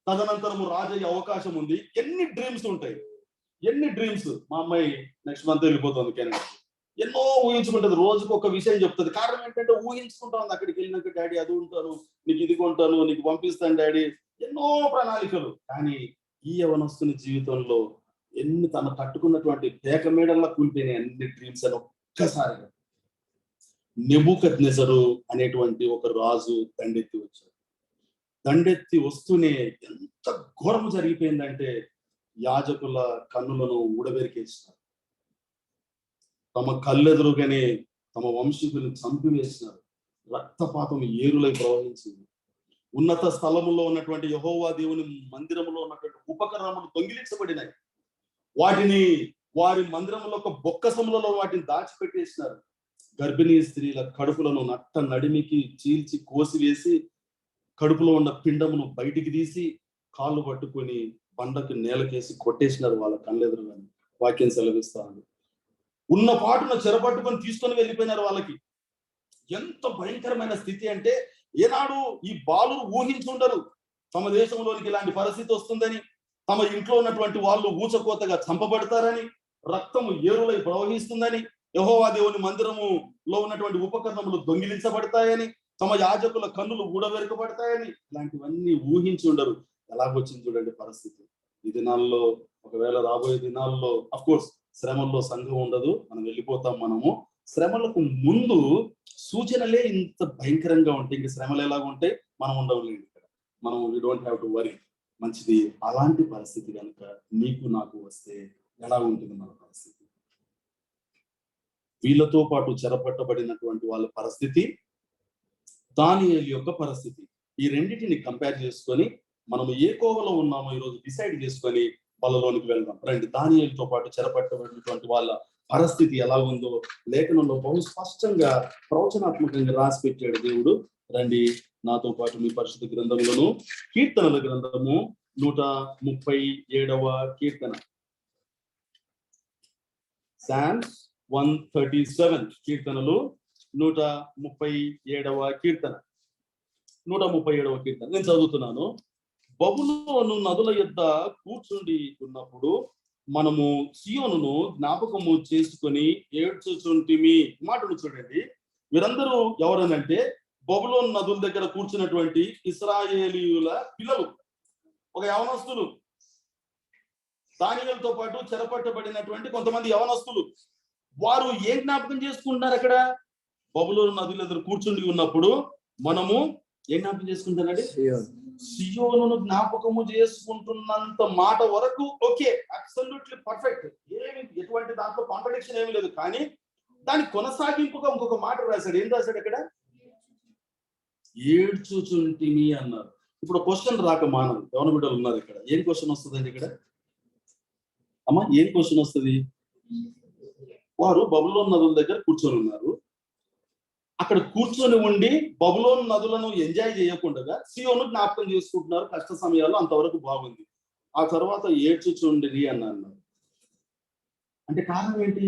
తదనంతరము రాజయ్య అవకాశం ఉంది. ఎన్ని డ్రీమ్స్ ఉంటాయి, ఎన్ని డ్రీమ్స్. మా అమ్మాయి నెక్స్ట్ మంత్ వెళ్ళిపోతుంది కెనడా. ఎన్నో ఊహించుకుంటుంది. రోజుకు ఒక విషయం చెప్తుంది. కారణం ఏంటంటే ఊహించుకుంటా ఉంది. అక్కడికి వెళ్ళినాక డాడీ అది ఉంటాను, నీకు ఇది కొంటాను, నీకు పంపిస్తాను డాడీ, ఎన్నో ప్రణాళికలు. కానీ ఈ యవనస్తుని జీవితంలో తను కట్టుకున్నటువంటి పేక మేడల్లా కూలిపోయినాయి అన్ని డ్రీమ్స్ అని ఒక్కసారిగా. నెబుకద్నెజరు అనేటువంటి ఒక రాజు దండెత్తి వచ్చాడు. దండెత్తి వస్తూనే ఎంత ఘోరం జరిగిపోయిందంటే యాజకుల కన్నులను ఊడబెరికేసినారు. తమ కళ్ళెదురుగానే తమ వంశీకులను చంపివేసినారు. రక్తపాతం ఏరులై ప్రవహించింది. ఉన్నత స్థలములో ఉన్నటువంటి యెహోవా దేవుని మందిరంలో ఉన్నటువంటి ఉపకరణములు దొంగిలించబడినాయి. వాటిని వారి మందిరంలో ఒక బొక్కసములలో వాటిని దాచిపెట్టేసినారు. గర్భిణీ స్త్రీల కడుపులను నట్ట నడిమికి చీల్చి కోసివేసి కడుపులో ఉన్న పిండమును బయటికి తీసి కాళ్ళు పట్టుకొని బండకు నేలకేసి కొట్టేసినారు వాళ్ళ కళ్ళెదురుగాని. వాక్యం సెలవిస్తాను. ఉన్న పాటును చెరపట్టుకొని తీసుకొని వెళ్ళిపోయినారు. వాళ్ళకి ఎంత భయంకరమైన స్థితి అంటే, ఏనాడు ఈ బాలురు ఊహించుండరు తమ దేశంలోనికి ఇలాంటి పరిస్థితి వస్తుందని, తమ ఇంట్లో ఉన్నటువంటి వాళ్ళు ఊచకోతగా చంపబడతారని, రక్తము ఏరులై ప్రవహిస్తుందని, యెహోవా దేవుని మందిరములో ఉన్నటువంటి ఉపకరణములు దొంగిలించబడతాయని, తమ యాజకుల కన్నులు ఊడబెరకబడతాయని, ఇలాంటివన్నీ ఊహించి ఉండరు. ఎలాగొచ్చింది చూడండి పరిస్థితి. ఈ దినాల్లో, ఒకవేళ రాబోయే దినాల్లో అఫ్ కోర్స్ శ్రమల్లో సంఘం ఉండదు, మనం వెళ్ళిపోతాం. మనము శ్రమలకు ముందు సూచనలే ఇంత భయంకరంగా ఉంటాయి. ఇంక శ్రమలు ఎలాగ ఉంటాయి, మనం ఉండవులేండి ఇక్కడ. మనం we don't have to worry. మంచిది. అలాంటి పరిస్థితి కనుక నీకు నాకు వస్తే ఎలా ఉంటుంది మన పరిస్థితి? వీళ్ళతో పాటు చెరపట్టబడినటువంటి వాళ్ళ పరిస్థితి, దానియేలు యొక్క పరిస్థితి, ఈ రెండింటిని కంపేర్ చేసుకొని మనము ఏ కోవలో ఉన్నామో ఈరోజు డిసైడ్ చేసుకొని వాళ్ళలోనికి వెళ్దాం. రండి. దానియేలుతో పాటు చెరపట్టబడినటువంటి వాళ్ళ పరిస్థితి ఎలా ఉందో లేఖనంలో బహు స్పష్టంగా ప్రవచనాత్మకంగా రాసి పెట్టాడు దేవుడు. రండి నాతో పాటు మీ పరిశుద్ధ గ్రంథములను, కీర్తనల గ్రంథము 137వ కీర్తన, సామ్స్ 137, కీర్తనలు 137వ కీర్తన. 137వ కీర్తన నేను చదువుతున్నాను. బబులోను నదుల యొద్ద కూర్చుండి ఉన్నప్పుడు మనము సియోనును జ్ఞాపకము చేసుకొని ఏడ్చుచుంటిమి. మాటను చూడండి. వీరందరూ ఎవరనంటే బబులోను నదుల దగ్గర కూర్చున్నటువంటి ఇశ్రాయేలీయుల పిల్లలు, ఒక యవనస్తులు. దానియేలుతో పాటు చెరపట్టబడినటువంటి కొంతమంది యవనస్తులు. వారు ఏం జ్ఞాపకం చేసుకుంటున్నారు అక్కడ? బబులోను నదుల దగ్గర కూర్చుండి ఉన్నప్పుడు మనము ఏం జ్ఞాపకం చేసుకుంటారండి? సియోనును జ్ఞాపకము చేసుకుంటున్నంత మాట వరకు ఓకే, అబ్సల్యూట్లీ పర్ఫెక్ట్. ఎటువంటి దాంట్లో కాంట్రడిక్షన్ ఏమీ లేదు. కానీ దాని కొనసాగింపుగా ఇంకొక మాట రాశాడు. ఏం రాశాడు అక్కడ? ఏడ్చుచుంటిమి అన్నారు. ఇప్పుడు క్వశ్చన్ రాక మానదు. యవన బిడ్డలు ఉన్నారు ఇక్కడ. ఏం క్వశ్చన్ వస్తుందండి ఇక్కడ? అమ్మా ఏం క్వశ్చన్ వస్తుంది? వారు బబులోను నదుల దగ్గర కూర్చొని ఉన్నారు. అక్కడ కూర్చొని ఉండి బబులోను నదులను ఎంజాయ్ చేయకుండా సియోను జ్ఞాపకం చేసుకుంటున్నారు. కష్ట సమయాల్లో అంతవరకు బాగుంది. ఆ తర్వాత ఏడ్చుచుండిరి అన్నారు. అంటే కారణం ఏంటి?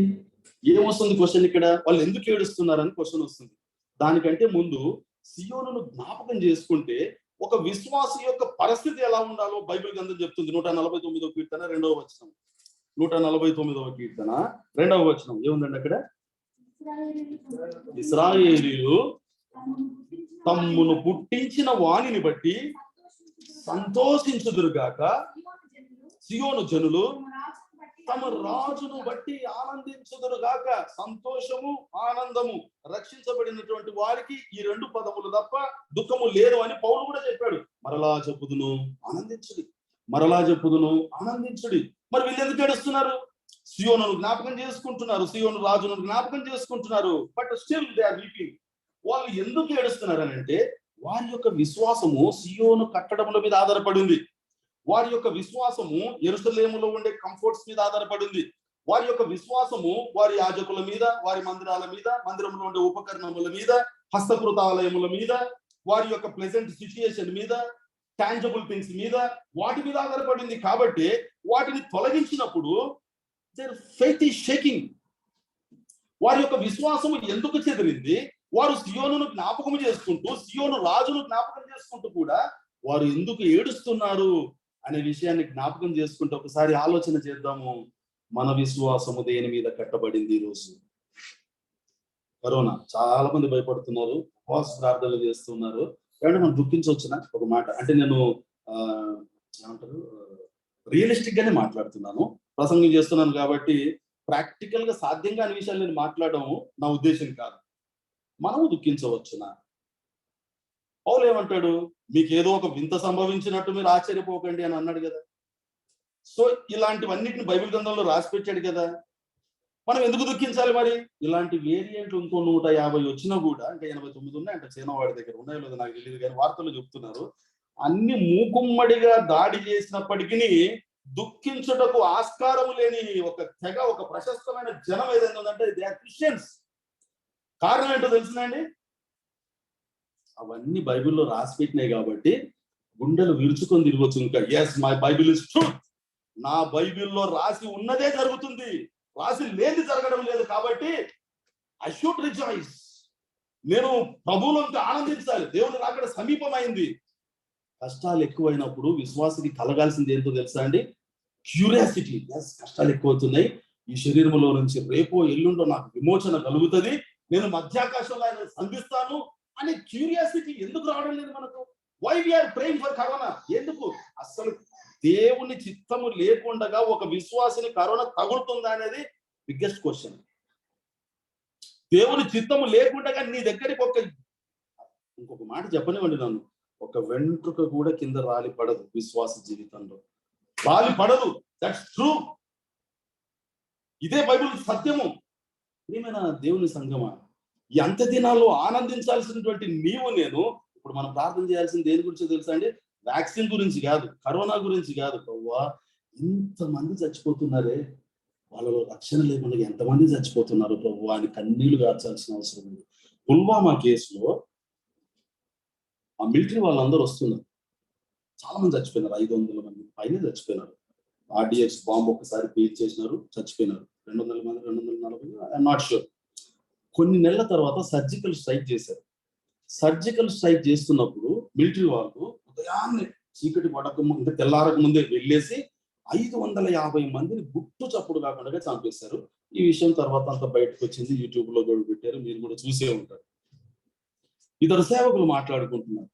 ఏమొస్తుంది క్వశ్చన్ ఇక్కడ? వాళ్ళు ఎందుకు ఏడుస్తున్నారని క్వశ్చన్ వస్తుంది. దానికంటే ముందు సియోనును జ్ఞాపకం చేసుకుంటే ఒక విశ్వాసి యొక్క పరిస్థితి ఎలా ఉండాలో బైబిల్ గ్రంథం చెప్తుంది. 149వ కీర్తన 2వ వచనం. 149వ కీర్తన 2వ వచనం ఏముందండి అక్కడ? ఇశ్రాయేలీయులు తమ్మును పుట్టించిన వాణిని బట్టి సంతోషించుదురుగాక, సియోను జనులు తమ రాజును బట్టి ఆనందించుదురుగాక. సంతోషము, ఆనందము. రక్షించబడినటువంటి వారికి ఈ రెండు పదములు తప్ప దుఃఖము లేదు అని పౌలు కూడా చెప్పాడు. మరలా చెప్పుదును ఆనందించుడి, మరలా చెప్పుదును ఆనందించుడి. మరి వీళ్ళు ఎందుకు ఏడుస్తున్నారు? సియోనును జ్ఞాపకం చేసుకుంటున్నారు, సియోను రాజును జ్ఞాపకం చేసుకుంటున్నారు. But still they are weeping. వాళ్ళు ఎందుకు ఏడుస్తున్నారు అని అంటే వారి యొక్క విశ్వాసము సియోను కట్టడముల మీద ఆధారపడింది. వారి యొక్క విశ్వాసము యెరూషలేములో ఉండే కంఫర్ట్స్ మీద ఆధారపడింది. వారి యొక్క విశ్వాసము వారి యాజకుల మీద, వారి మందిరాల మీద, మందిరంలో ఉండే ఉపకరణముల మీద, హస్తకృతాలయముల మీద, వారి యొక్క ప్లెజెంట్ సిచ్యుయేషన్ మీద, టాంజబుల్ థింగ్స్ మీద, వాటి మీద ఆధారపడింది. కాబట్టి వాటిని తొలగించినప్పుడు their faith is shaking. వారి యొక్క విశ్వాసము ఎందుకు చెదిరింది? వారు సియోనును జ్ఞాపకం చేసుకుంటూ, సియోను రాజును జ్ఞాపకం చేసుకుంటూ కూడా వారు ఎందుకు ఏడుస్తున్నారు అనే విషయాన్ని జ్ఞాపకం చేసుకుంటూ ఒకసారి ఆలోచన చేద్దాము. మన విశ్వాసము దేని మీద కట్టబడింది? ఈరోజు కరోనా, చాలా మంది భయపడుతున్నారు, ఉపవాస ప్రార్థనలు చేస్తున్నారు. ఏమంటే మనం దుఃఖించవచ్చునా? ఒక మాట అంటే నేను ఏమంటారు, రియలిస్టిక్ గానే మాట్లాడుతున్నాను. ప్రసంగం చేస్తున్నాను కాబట్టి ప్రాక్టికల్ గా సాధ్యం కాని విషయాలు నేను మాట్లాడడం నా ఉద్దేశం కాదు. మనము దుఃఖించవచ్చునా? పౌలు ఏమంటాడు? మీకు ఏదో ఒక వింత సంభవించినట్టు మీరు ఆశ్చర్యపోకండి అని అన్నాడు కదా. సో ఇలాంటివన్నిటిని బైబిల్ గ్రంథంలో రాసి పెట్టాడు కదా, మనం ఎందుకు దుఃఖించాలి మరి? ఇలాంటి వేరియంట్లు ఇంకో 150 వచ్చినా కూడా, ఇంకా 89 ఉన్నాయంట చైనా వాడి దగ్గర, ఉన్నాయో లేదో నాకు తెలియదు కానీ వార్తలు చెప్తున్నారు. అన్ని మూకుమ్మడిగా దాడి చేసినప్పటికీ దుఃఖించుటకు ఆస్కారం లేని ఒక తెగ, ఒక ప్రశస్తమైన జనం ఏదైనా ఉందంటే దే ఆర్ క్రిస్టియన్స్. కారణం ఏంటో తెలిసిందండి? అవన్నీ బైబిల్లో రాసి పెట్టినాయి కాబట్టి గుండెలు విరుచుకొని తిరగొచ్చు. ఇంకా yes my Bible is truth, నా బైబిల్లో రాసి ఉన్నదే జరుగుతుంది, రాసి లేని జరగడం లేదు, కాబట్టి ఐ షుడ్ రిజాయిస్. నేను ప్రభువులోకి ఆనందించాలి. దేవుని రాకడ సమీపమైంది. కష్టాలు ఎక్కువైనప్పుడు విశ్వాసికి కలగాల్సింది ఏంటో తెలుసా అండి? క్యూరియాసిటీ. ఎస్, కష్టాలు ఎక్కువ అవుతున్నాయి, ఈ శరీరంలో నుంచి రేపో ఎల్లుండో నాకు విమోచన కలుగుతుంది, నేను మధ్యాకాశంలో ఆయన సంధిస్తాను అనే క్యూరియాసిటీ ఎందుకు రావడం లేదు మనకు? Why we are praying for corona? ఎందుకు? అసలు దేవుని చిత్తము లేకుండా ఒక విశ్వాసిని కరోనా తగులుతుందా అనేది బిగ్గెస్ట్ క్వశ్చన్. దేవుని చిత్తము లేకుండా నీ దగ్గరికి ఇంకొక మాట చెప్పనివ్వండి నన్ను, ఒక వెంట్రుక కూడా కింద రాలి పడదు విశ్వాస జీవితంలో, రాలి పడదు. That's true. ఇదే బైబిల్ సత్యము. ప్రియమైన దేవుని సంగమా, ఈ అంత్య దినాల్లో ఆనందించాల్సినటువంటి నీవు నేను ఇప్పుడు మనం ప్రార్థన చేయాల్సింది దేని గురించి తెలుసా అండి? వ్యాక్సిన్ గురించి కాదు, కరోనా గురించి కాదు. ప్రభువా, ఇంతమంది చచ్చిపోతున్నారే, వాళ్ళలో రక్షణ లేకుండా ఎంతమంది చచ్చిపోతున్నారు ప్రభువా అని కన్నీళ్లు గార్చాల్సిన అవసరం ఉంది. పుల్వామా కేసులో ఆ మిలిటరీ వాళ్ళందరూ వస్తున్నారు, చాలా మంది చచ్చిపోయినారు, 500 మంది పైన చచ్చిపోయినారు. RDX బాంబు ఒక్కసారి పేల్ చేసినారు, చచ్చిపోయినారు 200 మంది, 240, ఐఎమ్ నాట్ షూర్. కొన్ని నెలల తర్వాత సర్జికల్ స్ట్రైక్ చేశారు. సర్జికల్ స్ట్రైక్ చేస్తున్నప్పుడు మిలిటరీ వాళ్ళు ఉదయాన్నే చీకటి పడక ఇంకా తెల్లారక ముందే వెళ్ళేసి 550 మందిని గుట్టు చప్పుడు కాకుండా చంపేశారు. ఈ విషయం తర్వాత అంతా బయటకు వచ్చింది, యూట్యూబ్ లో కూడా పెట్టారు, మీరు కూడా చూసే ఉంటారు. ఇద్దరు సేవకులు మాట్లాడుకుంటున్నారు.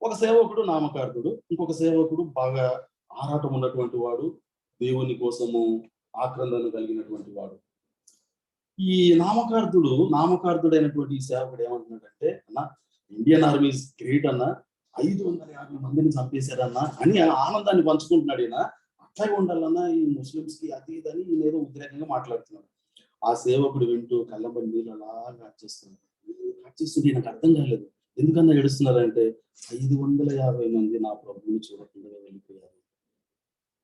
ఒక సేవకుడు నామకార్థుడు, ఇంకొక సేవకుడు బాగా ఆరాటం ఉన్నటువంటి వాడు, దేవుని కోసము ఆక్రందన కలిగినటువంటి వాడు. ఈ నామకార్థుడైనటువంటి ఈ సేవకుడు ఏమంటున్నాడంటే, అన్న ఇండియన్ ఆర్మీ ఇస్ గ్రేట్ అన్న, 550 మందిని చంపేశారన్నా అని ఆనందాన్ని పంచుకుంటున్నాడు. ఈయన అట్లాగే ఉండాలన్నా ఈ ముస్లింస్ కి అది ఇదని ఈయన ఏదో ఉద్రేకంగా మాట్లాడుతున్నాడు. ఆ సేవకుడు వింటూ కళ్ళంబడి నీళ్ళు అలాగా అర్చిస్తుంటే నాకు అర్థం కాలేదు. ఎందుకన్నా ఏడుస్తున్నారంటే, 550 మంది నా ప్రభువుని చూడకుండా వెళ్ళిపోయారు,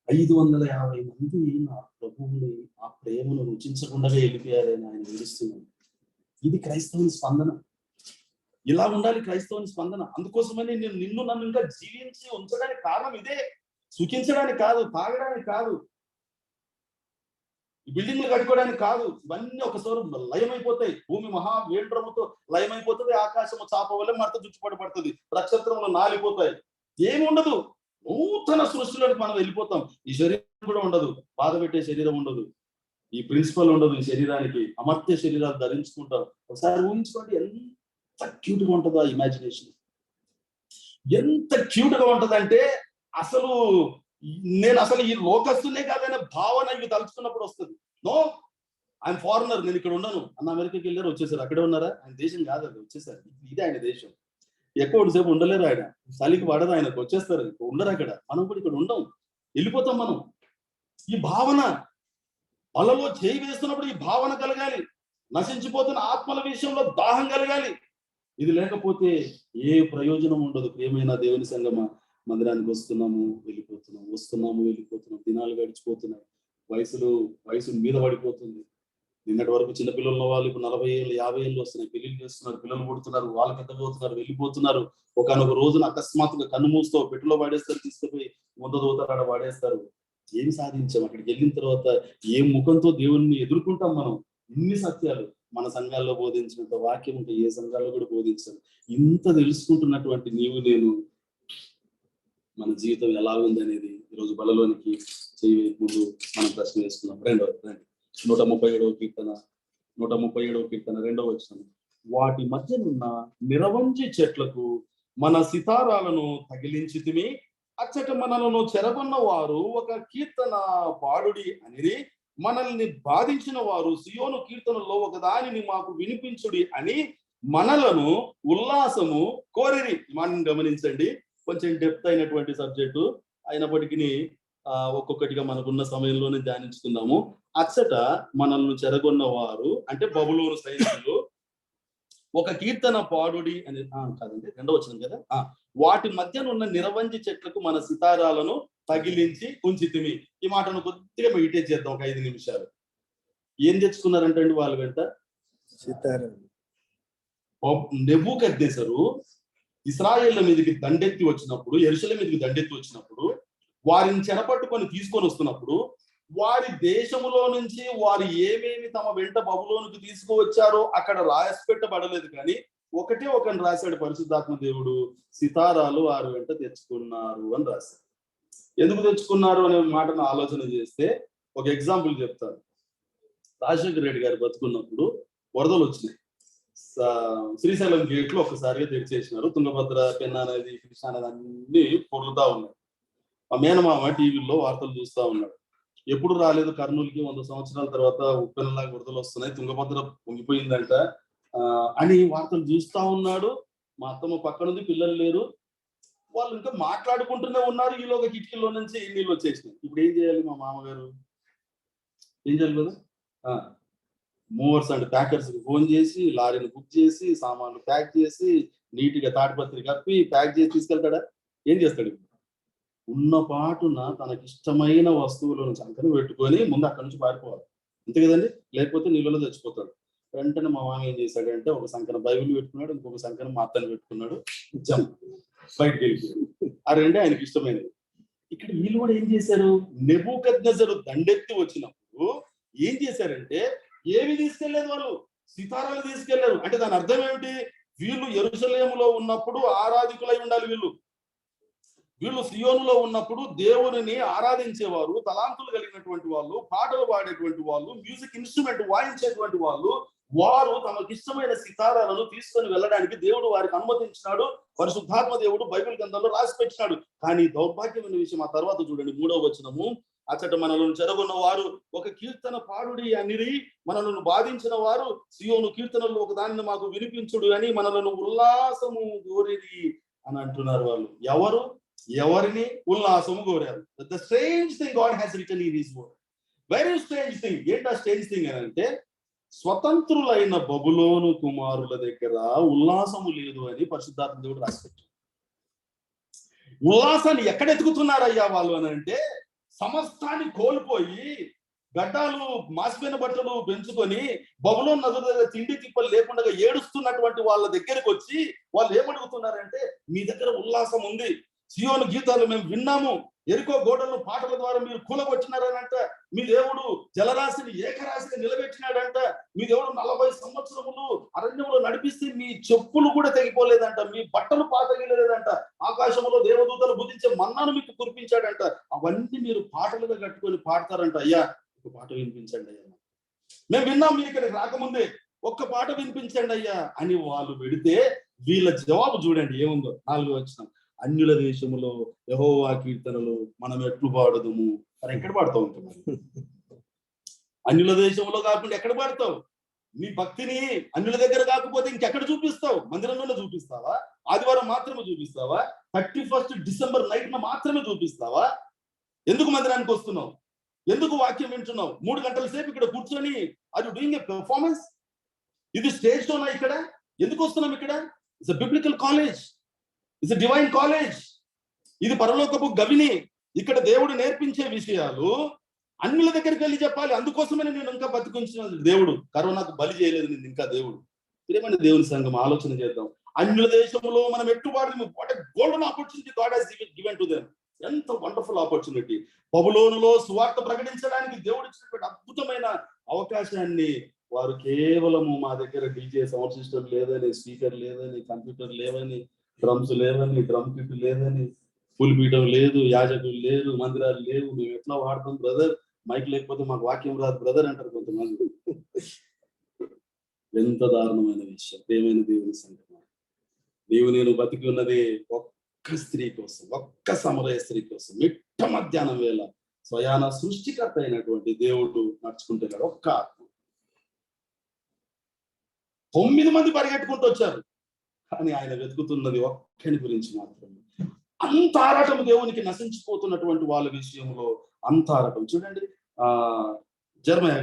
550 మంది నా ప్రభువుని ఆ ప్రేమను రుచించకుండా వెళ్ళిపోయారని ఆయన ఏడుస్తున్నాడు. ఇది క్రైస్తవుని స్పందన. ఇలా ఉండాలి క్రైస్తవుని స్పందన. అందుకోసమని నేను నన్ను ఇంకా జీవించి ఉంచడానికి కారణం ఇదే, సుఖించడానికి కాదు, తాగడానికి కాదు, ఈ బిల్డింగ్లు కట్టుకోవడానికి కాదు. ఇవన్నీ ఒకసారి లయమైపోతాయి. భూమి మహా వేండ్రముతో లయమైపోతుంది, ఆకాశము చాప వల్ల మరత చుట్టుపడి నక్షత్రములు నాలిపోతాయి, ఏమి ఉండదు. నూతన సృష్టిలోకి మనం వెళ్ళిపోతాం. ఈ శరీరం కూడా ఉండదు, బాధ పెట్టే శరీరం ఉండదు, ఈ ప్రిన్సిపల్ ఉండదు. ఈ శరీరానికి అమర్త్య శరీరాలు ధరించుకుంటాం. ఒకసారి ఊహించుకోండి ఎంత క్యూట్ గా ఉంటుందో ఆ ఇమాజినేషన్. ఎంత క్యూట్ గా ఉంటదంటే అసలు నేను ఈ లోకస్తునే కాదనే భావన ఇవి తలుచుకున్నప్పుడు వస్తుంది. నో, ఆయన ఫారినర్, నేను ఇక్కడ ఉండను అన్న. అమెరికాకి వెళ్ళారు, వచ్చేసారు. అక్కడే ఉన్నారా? ఆయన దేశం కాదు అది, వచ్చేసారు. ఇదే ఆయన దేశం. ఎక్కువసేపు ఉండలేరు ఆయన, చలికి పడదు ఆయనకు, వచ్చేస్తారు, ఉండరు అక్కడ. మనం కూడా ఇక్కడ ఉండం, వెళ్ళిపోతాం మనం. ఈ భావన వాళ్ళలో చేయి వేస్తున్నప్పుడు ఈ భావన కలగాలి. నశించిపోతున్న ఆత్మల విషయంలో దాహం కలగాలి. ఇది లేకపోతే ఏ ప్రయోజనం ఉండదు. ప్రియమైన దేవుని సంగమా, మందిరానికి వస్తున్నాము వెళ్ళిపోతున్నాం, దినాలు గడిచిపోతున్నాయి, వయసు మీద పడిపోతుంది. నిన్నటి వరకు చిన్నపిల్లలు వాళ్ళు ఇప్పుడు 40 ఏళ్ళు 50 ఏళ్ళు వస్తున్నాయి, పెళ్లిళ్ళు చేస్తున్నారు, పిల్లలు పుడుతున్నారు, వాళ్ళు పెద్దగా అవుతున్నారు, వెళ్ళిపోతున్నారు. ఒకనొక రోజున అకస్మాత్తుగా కన్ను మూస్తూ పెట్టులో వాడేస్తారు, తీసుకుపోయి ముందు దోతరాడ వాడేస్తారు. ఏం సాధించాం? అక్కడికి వెళ్ళిన తర్వాత ఏ ముఖంతో దేవుణ్ణి ఎదుర్కొంటాం మనం? ఇన్ని సత్యాలు మన సంఘాల్లో బోధించినంత వాక్యం ఉంటే ఏ సంఘాల్లో కూడా బోధించాలి. ఇంత తెలుసుకుంటున్నటువంటి నీవు నేను మన జీవితం ఎలా ఉంది అనేది ఈరోజు బలలోనికి చేయి ముందు మనం ప్రశ్న వేసుకున్నాం. 137వ కీర్తన 2వ వచనం. వాటి మధ్యనున్న నిరవంజి చెట్లకు మన సితారాలను తగిలించితిమి, అచ్చట మనలను చెరగొన్న వారు ఒక కీర్తన పాడుడి అనేది, మనల్ని బాధించిన వారు సియోను కీర్తనలో ఒక దానిని మాకు వినిపించుడి అని మనలను ఉల్లాసము కోరిరి. మనం గమనించండి, కొంచెం డెప్త్ అయినటువంటి సబ్జెక్టు అయినప్పటికీ ఒక్కొక్కటిగా మనకున్న సమయంలోనే ధ్యానించుకుందాము. అచ్చట మనల్ని చెరగొన్న వారు అంటే బబులోను సైనికులు ఒక కీర్తన పాడుడి అని కాదండి, రెండవ వచనం కదా, వాటి మధ్యన ఉన్న నిరవంజి చెట్లకు మన సితారాలను తగిలించి ఉంచితిమి. ఈ మాటను కొద్దిగా మెడిటేట్ చేద్దాం ఒక 5 నిమిషాలు. ఏం తెచ్చుకున్నారంటే అండి వాళ్ళ వెంట సితారా. నెబూకద్నెజరు ఇశ్రాయేళ్ల మీదకి దండెత్తి వచ్చినప్పుడు, యెరూషలేము మీదకి దండెత్తి వచ్చినప్పుడు, వారిని చెరపట్టుకొని తీసుకొని వస్తున్నప్పుడు, వారి దేశములో నుంచి వారు ఏమేమి తమ వెంట బబులోనికి తీసుకువచ్చారో అక్కడ రాసి పెట్టబడలేదు. కానీ ఒకటే ఒకని రాశాడు పరిశుద్ధాత్మ దేవుడు, సితారాలు వారి వెంట తెచ్చుకున్నారు అని రాశాడు. ఎందుకు తెచ్చుకున్నారు అనే మాటను ఆలోచన చేస్తే ఒక ఎగ్జాంపుల్ చెప్తాను. రాజశేఖర రెడ్డి గారు బతుకున్నప్పుడు వరదలు వచ్చినాయి. శ్రీశైలం గేట్లు ఒక్కసారిగా తెరిచేసినారు. తుంగభద్ర, పెన్నా నది, కృష్ణా నది అన్ని పొర్లుతా ఉన్నాయి. ఆ మేనమామ టీవీలో వార్తలు చూస్తా ఉన్నాడు. ఎప్పుడు రాలేదు కర్నూలుకి, 100 సంవత్సరాల తర్వాత ఉప్పెనలాగా వరదలు వస్తున్నాయి, తుంగభద్ర పొంగిపోయిందంట అని వార్తలు చూస్తా ఉన్నాడు. మా అత్తమ్మ పక్కనుంది, పిల్లలు లేరు, వాళ్ళు ఇంకా మాట్లాడుకుంటూనే ఉన్నారు. ఈలోగా కిటికీలో నుంచి నీళ్ళు వచ్చేసినాయి. ఇప్పుడు ఏం చేయాలి మా మామగారు? ఏం చేయాలి కదా, మూవర్స్ అండ్ ప్యాకర్స్ కి ఫోన్ చేసి లారీని బుక్ చేసి సామాన్లు ప్యాక్ చేసి నీట్ గా తాటిపత్రి కప్పి ప్యాక్ చేసి తీసుకెళ్తాడా? ఏం చేస్తాడు? ఉన్న పాటున తనకి ఇష్టమైన వస్తువులను చంకను పెట్టుకొని ముందు అక్కడి నుంచి పారిపోవాలి, అంతే కదండి, లేకపోతే నీళ్ళలో చచ్చిపోతాడు. వెంటనే మా మామ ఏం చేశాడంటే ఒక సంకన బైబిల్ పెట్టుకున్నాడు, ఇంకొక సంకన మా అత్తని పెట్టుకున్నాడు, జంప్ బయటకు వెళ్ళిపోయాడు. ఆ రెండే ఆయనకి ఇష్టమైనది. ఇక్కడ వీళ్ళు కూడా ఏం చేశారు? నెబూకద్నెజరు దండెత్తి వచ్చినప్పుడు ఏం చేశారంటే ఏమి తీసుకెళ్లేదు, వాళ్ళు సితారాలు తీసుకెళ్లారు. అంటే దాని అర్థం ఏమిటి? వీళ్ళు యెరూషలేములో ఉన్నప్పుడు ఆరాధికులై ఉండాలి. వీళ్ళు సియోనులో ఉన్నప్పుడు దేవునిని ఆరాధించేవారు, తలాంతులు కలిగినటువంటి వాళ్ళు, పాటలు పాడేటువంటి వాళ్ళు, మ్యూజిక్ ఇన్స్ట్రుమెంట్ వాయించేటువంటి వాళ్ళు. వారు తమకిష్టమైన సితారాలను తీసుకొని వెళ్ళడానికి దేవుడు వారికి అనుమతించినాడు. పరిశుద్ధాత్మ దేవుడు బైబిల్ గ్రంథంలో రాసి పెట్టినాడు. కానీ దౌర్భాగ్యమైన విషయం ఆ తర్వాత చూడండి, 3వ వచనము, అచ్చట మనలను చెరగొన్న వారు ఒక కీర్తన పాడుడి అనిరి, మనలను బాధించిన వారు సియోను కీర్తనలు ఒక దానిని మాకు వినిపించుడు అని మనలను ఉల్లాసము కోరిరి అని అంటున్నారు. వాళ్ళు ఎవరిని ఉల్లాసము కోరారు? The strange thing God has return in his word. Very strange thing. ఏంటా స్ట్రేంజ్ థింగ్ అని అంటే, స్వతంత్రులైన బబులోను కుమారుల దగ్గర ఉల్లాసము లేదు అని పరిశుద్ధాత్మ దేవుడు రాసిపెట్టాడు. ఉల్లాసాన్ని ఎక్కడ ఎత్తుకుతున్నారయ్యా వాళ్ళు అని అంటే, సమస్తాన్ని కోల్పోయి గడ్డాలు మాసిపోయిన బట్టలు పెంచుకొని బబులోను నదుల దగ్గర తిండి తిప్పలు లేకుండా ఏడుస్తున్నటువంటి వాళ్ళ దగ్గరికి వచ్చి వాళ్ళు ఏమడుగుతున్నారంటే, మీ దగ్గర ఉల్లాసం ఉంది, సియోను గీతాలు మేము విన్నాము, ఎరుకో గోడలను పాటల ద్వారా మీరు కూలగొట్టినారనంట, మీ దేవుడు జలరాశిని ఏకరాశిని నిలబెట్టినాడంట, మీ దేవుడు 40 సంవత్సరములు అరణ్యంలో నడిపిస్తే మీ చెప్పులు కూడా తెగిపోలేదంట, మీ బట్టలు పాతగిలేదంట, ఆకాశంలో దేవదూతలు బుద్ధించే మన్నాను మీకు కురిపించాడంట. అవన్నీ మీరు పాటలుగా కట్టుకొని పాడతారంట. అయ్యా ఒక పాట వినిపించండి అయ్యా, మేము విన్నాం మీరు ఇక్కడికి రాకముందే, ఒక్క పాట వినిపించండి అయ్యా అని వాళ్ళు పెడితే వీళ్ళ జవాబు చూడండి ఏముందో. 4వ వచనం, అన్యుల దేశములో యెహోవా కీర్తనలు మనం ఎట్లు పాడదుము. మరి ఎక్కడ పాడతావు? ఉంటుంది అన్యుల దేశంలో కాకుండా ఎక్కడ పాడతావు? నీ భక్తిని అన్యుల దగ్గర కాకపోతే ఇంకెక్కడ చూపిస్తావు? మందిరంలోనే చూపిస్తావా? ఆదివారం మాత్రమే చూపిస్తావా? 31 డిసెంబర్ నైట్న మాత్రమే చూపిస్తావా? ఎందుకు మందిరానికి వస్తున్నావు? ఎందుకు వాక్యం వింటున్నావు? 3 గంటల సేపు ఇక్కడ కూర్చొని are you doing a performance? ఇది స్టేజ్ షోనా? ఇక్కడ ఎందుకు వస్తున్నాం? ఇక్కడ it's a biblical college, it's a divine college. ఇది పరలోకపు గవిని. ఇక్కడ దేవుడు నేర్పించే విషయాలు అన్యుల దగ్గరికి వెళ్ళి చెప్పాలి. అందుకోసమే నేను ఇంకా బతికించిన దేవుడు కరోనాకు బలి చేయలేదు నేను ఇంకా. దేవుడు ప్రియమైన దేవుని సంఘం ఆలోచన చేద్దాం. అన్యుల దేశంలో మనం ఎట్టుబాటు, what a golden opportunity God has given to them. ఎంత వండర్ఫుల్ ఆపర్చునిటీ. బబులోనులో సువార్త ప్రకటించడానికి దేవుడు ఇచ్చినటువంటి అద్భుతమైన అవకాశాన్ని వారు కేవలము మా దగ్గర డీజే సౌండ్ సిస్టమ్ లేదని, స్పీకర్ లేదని, కంప్యూటర్ లేవని, డ్రమ్స్ లేవని, డ్రమ్ కిట్ లేదని, పులి పీఠం లేదు, యాజకులు లేరు, మందిరాలు లేవు, మేము ఎట్లా వాడతాం బ్రదర్, మైక్ లేకపోతే మాకు వాక్యం రాదు బ్రదర్ అంటారు కొంతమంది. ఎంత దారుణమైన విషయం. ప్రియమైన దేవుని సంఘం, నీవు నేను బతికి ఉన్నది ఒక్క స్త్రీ కోసం, ఒక్క సమరయ స్త్రీ కోసం మిట్ట మధ్యాహ్నం వేళ స్వయాన సృష్టికర్త అయినటువంటి దేవుడు నడుచుకుంటున్నాడు. ఒక్క ఆత్మ. 9 మంది పరిగెట్టుకుంటూ వచ్చారు, కానీ ఆయన వెతుకుతున్నది ఒక్కని గురించి మాత్రమే. అంత ఆరాటం దేవునికి, నశించిపోతున్నటువంటి వాళ్ళ విషయంలో అంత ఆరాటం. చూడండి, జర్మయా,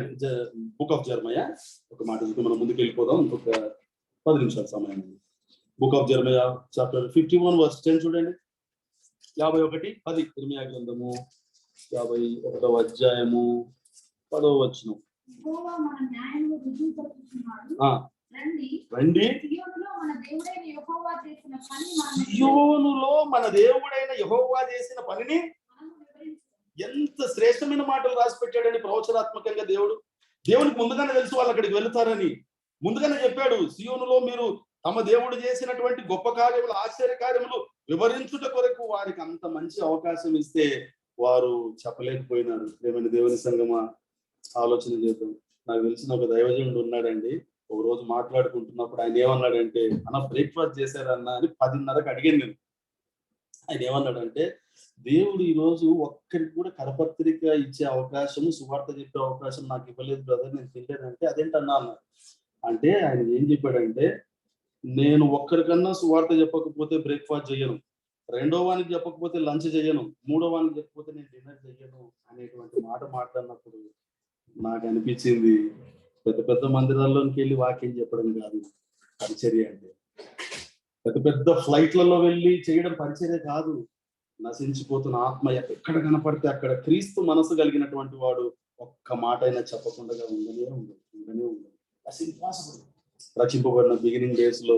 బుక్ ఆఫ్ జర్మయా ఒక మాట మనం ముందుకు వెళ్ళిపోదాం, ఇంకొక 10 నిమిషాల సమయం. Book of Jeremiah chapter 51 verse 10 చూడండి. 51:10 ఇర్మియా గ్రంథము 51వ అధ్యాయము 10వ వచనం. రండి, సియోనులో మన దేవుడైన యెహోవా చేసిన పనిని. ఎంత శ్రేష్టమైన మాటలు రాసి పెట్టాడని ప్రవచనాత్మకంగా దేవునికి ముందుగానే తెలుసు వాళ్ళు అక్కడికి వెళ్తారని. ముందుగానే చెప్పాడు, సియోనులో మీరు తమ దేవుడు చేసినటువంటి గొప్ప కార్యములు, ఆశ్చర్య కార్యములు వివరించుట కొరకు వారికి అంత మంచి అవకాశం ఇస్తే వారు చెప్పలేకపోయినారు. ఏమైనా దేవుని సంగమా, ఆలోచన చేద్దాం. నాకు తెలిసిన ఒక దైవజనుడు ఉన్నాడండి. ఒక రోజు మాట్లాడుకుంటున్నప్పుడు ఆయన ఏమన్నాడంటే, అన్న బ్రేక్ఫాస్ట్ చేశారన్నా అని 10:30కి అడిగాను నేను. ఆయన ఏమన్నాడంటే, దేవుడు ఈ రోజు ఒక్కరికి కూడా కరపత్రిక ఇచ్చే అవకాశము, సువార్త చెప్పే అవకాశం నాకు ఇవ్వలేదు బ్రదర్, నేను తినలేదంటే. అదేంటన్నా అన్నారు. అంటే ఆయన ఏం చెప్పాడంటే, నేను ఒక్కరికన్నా సువార్త చెప్పకపోతే బ్రేక్ఫాస్ట్ చేయను, రెండో వానికి చెప్పకపోతే లంచ్ చేయను, మూడో వానికి చెప్పకపోతే నేను డిన్నర్ చేయను అనేటువంటి మాట మాట్లాడినప్పుడు నాకు అనిపించింది, పెద్ద పెద్ద మందిరాల్లోకి వెళ్ళి వాక్యం చెప్పడం కాదు పరిచర్య అంటే. పెద్ద పెద్ద ఫ్లైట్లలో వెళ్ళి చేయడం పరిచర్య కాదు. నశించిపోతున్న ఆత్మ ఎక్కడ కనపడితే అక్కడ క్రీస్తు మనసు కలిగినటువంటి వాడు ఒక్క మాట అయినా చెప్పకుండా ఉండనే ఉండదు. అసలు ఇంపాసిబుల్. రచింపబడిన బిగినింగ్ డేస్ లో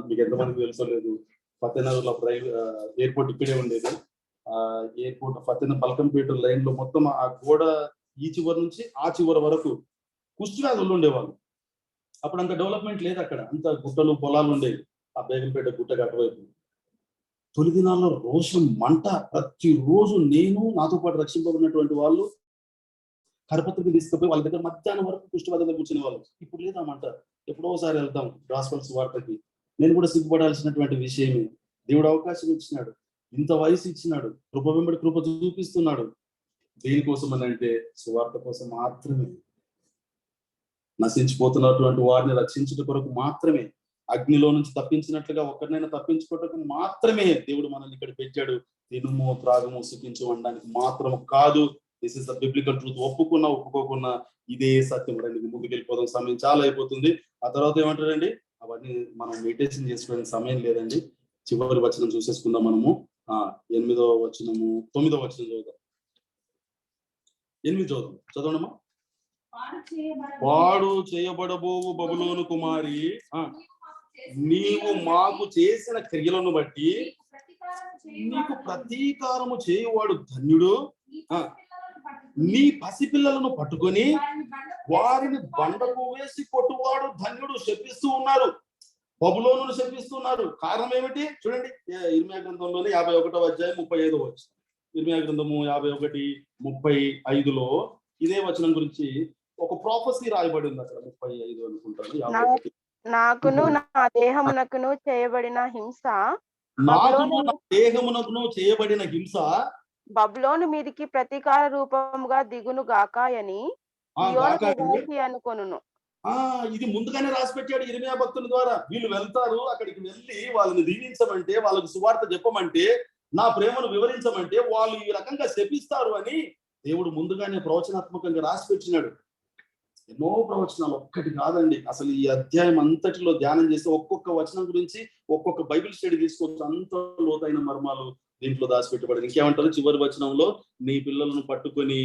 మీకు ఎంతమందికి తెలుసో లేదు, ఫతేనగర్లో ఎయిర్పోర్ట్ ఇక్కడే ఉండేది. ఎయిర్పోర్ట్ బల్కంపేట లైన్ లో మొత్తం ఆ గోడ ఈ చివరి నుంచి ఆ చివరి వరకు కుష్ఠవ్యాధులు ఉండేవాళ్ళు. అప్పుడు అంత డెవలప్మెంట్ లేదు అక్కడ, అంత గుట్టలు పొలాలు ఉండేవి ఆ బేగంపేట గుట్టకు అటువైపు. తొలి దినాల్లో రోషం మంట, ప్రతిరోజు నేను నాతో పాటు రక్షింపబడినటువంటి వాళ్ళు కరపత్రిక తీసుకుపోయి వాళ్ళ దగ్గర మధ్యాహ్నం వరకు కుష్ఠవ్యాధులు కూర్చునే వాళ్ళు. ఇప్పుడు లేదా మంట. ఎప్పుడోసారి వెళ్తాం గాస్పెల్స్ వార్తకి. నేను కూడా సిగ్గుపడాల్సినటువంటి విషయమే. దేవుడు అవకాశం ఇచ్చినాడు, ఇంత వయసు ఇచ్చినాడు, కృప వెంబడి కృప చూపిస్తున్నాడు. దేనికోసం అని అంటే సువార్త కోసం మాత్రమే. నశించిపోతున్నటువంటి వారిని రక్షించుట కొరకు మాత్రమే. అగ్నిలో నుంచి తప్పించినట్లుగా ఒక్కరినైనా తప్పించుకోవటం మాత్రమే దేవుడు మనల్ని ఇక్కడ పెట్టాడు. తినుము త్రాగము సుఖించు అనడానికి మాత్రం కాదు. This is the biblical truth. ఒప్పుకున్నా ఒప్పుకోకున్నా ఇదే సత్యం. రండి ముందుకు వెళ్ళిపోదాం, సమయం చాలా అయిపోతుంది. ఆ తర్వాత ఏమంటారండి, అవన్నీ మనం మెడిటేషన్ చేసుకోవడానికి సమయం లేదండి. చివరి వచనం చూసేసుకుందాం మనము. 8వ వచనము 9వ వచనం చదువుదాం. 8 చదవడమ్మా. వాడు చేయబడబోవు బబులోను కుమారి, నీవు మాకు చేసిన క్రియలను బట్టి నీకు ప్రతీకారము చేయువాడు ధన్యుడు. నీ పసిపిల్లలను పట్టుకొని వారిని బండకు వేసి కొట్టువాడు ధన్యుడు. శపిస్తూ ఉన్నారు, బబులోనును శపిస్తున్నారు. కారణం ఏమిటి చూడండి, ఇర్మియా గ్రంథంలోని 51వ అధ్యాయం 35వ వచనం. ఇర్మియా గ్రంథము 51:35లో ఇదే వచనం గురించి ఒక ప్రాఫెసీ రాయబడి ఉంది అక్కడ. 35 అనుకుంటాను. నాకును నా దేహమునకును చేయబడిన హింస, బబులోను మీదికి ప్రతీకార రూపముగా దిగును గాక అని అనుకొనును. ఇది ముందుగానే రాసి పెట్టాడు ఇర్మియా భక్తుల ద్వారా. వీళ్ళు వెళ్తారు, అక్కడికి వెళ్ళి వాళ్ళని దీవించమంటే, వాళ్ళకు సువార్త చెప్పమంటే, నా ప్రేమను వివరించమంటే వాళ్ళు ఈ రకంగా శపిస్తారు అని దేవుడు ముందుగానే ప్రవచనాత్మకంగా రాసి పెట్టినాడు. ఎన్నో ప్రవచనాలు, ఒక్కటి కాదండి. అసలు ఈ అధ్యాయం అంతటిలో ధ్యానం చేస్తే ఒక్కొక్క వచనం గురించి ఒక్కొక్క బైబిల్ స్టడీ తీసుకోవచ్చు. అంత లోతైన మర్మాలు దీంట్లో దాచిపెట్టబడి. ఇంకేమంటారు చివరి వచనంలో, నీ పిల్లలను పట్టుకొని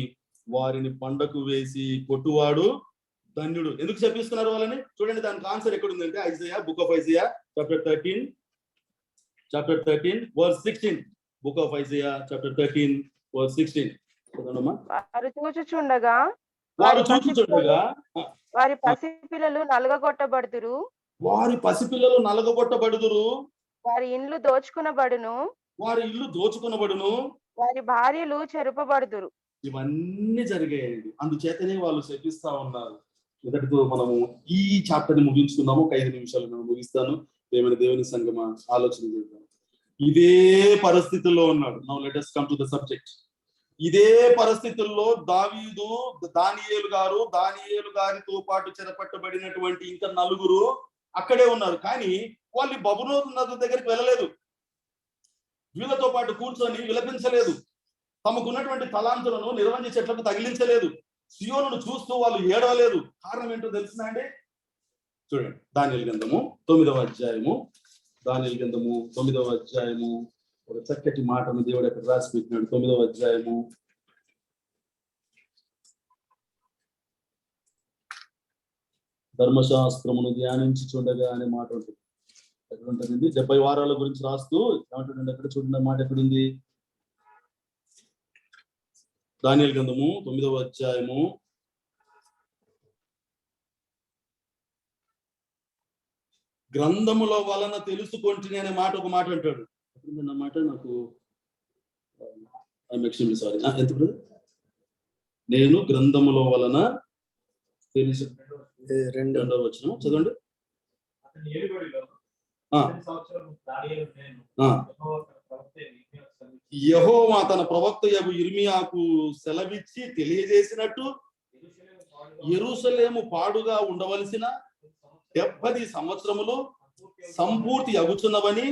వారిని పండకు వేసి కొట్టువాడు ధన్యుడు. ఎందుకు చెప్పిస్తున్నారు వాళ్ళని చూడండి. దానికి ఆన్సర్ ఎక్కడుందంటే Isaiah, book of Isaiah chapter 13 verse 16. Book of Isaiah chapter 13 verse 16. వారు చూచుచుండగా వారి పసిపిల్లలు నలగగొట్టబడుదురు. వారి ఇండ్లు దోచుకునబడును. వారి భార్యలు చెరుపబడుదురు. ఇవన్నీ జరిగాయండి. అందుచేతనే వాళ్ళు శపిస్తా ఉన్నారు. మొదటితో మనము ఈ చాప్టర్ ని ముగించుకున్నాము. ఒక 5 నిమిషాలు నేను ముగిస్తాను. ఏమైనా దేవుని సంగమా ఆలోచన చేద్దాం. ఇదే పరిస్థితుల్లో ఉన్నాడు. Now let us come to the subject. ఇదే పరిస్థితుల్లో దావీదు, దానియేలు గారితో పాటు చెరపట్టబడినటువంటి ఇంకా 4 అక్కడే ఉన్నారు. కానీ వాళ్ళు బబులోను నది దగ్గరికి వెళ్ళలేదు, వీళ్ళతో పాటు కూర్చొని విలపించలేదు, తమకున్నటువంటి తలాంతులను నిర్వహణ చెట్లకు తగిలించలేదు, సియోనును చూస్తూ వాళ్ళు ఏడవలేదు. కారణం ఏంటో తెలుసునా అండి? చూడండి, దానియేలు గ్రంథము 9వ అధ్యాయము, దానియేలు గ్రంథము 9వ అధ్యాయము ఒక చక్కటి మాటను దేవుడు అక్కడ రాసి పెట్టినాడు. 9వ అధ్యాయము ధర్మశాస్త్రమును ధ్యానించి చూడగా అనే మాట ఉంటుంది. ఎక్కడ ఉంటుందండి? 70 వారాల గురించి రాస్తూ ఏమంటుండండి అక్కడ? చూడండి మాట ఎక్కడుంది? దానియేలు గ్రంథము 9వ అధ్యాయము గ్రంథముల వలన తెలుసుకొంటిని అనే మాట ఒక మాట అంటాడు. అన్నమాట నాకు సారీ ఎంత నేను గ్రంథముల వలన తెలుసు. 2వ వచనం చదవండి. యెహోవా తన ప్రవక్త యిర్మీయాకు సెలవిచ్చి తెలియజేసినట్టు యెరూషలేము పాడుగా ఉండవలసిన 70 సంవత్సరములు సంపూర్తి అగుచున్నవని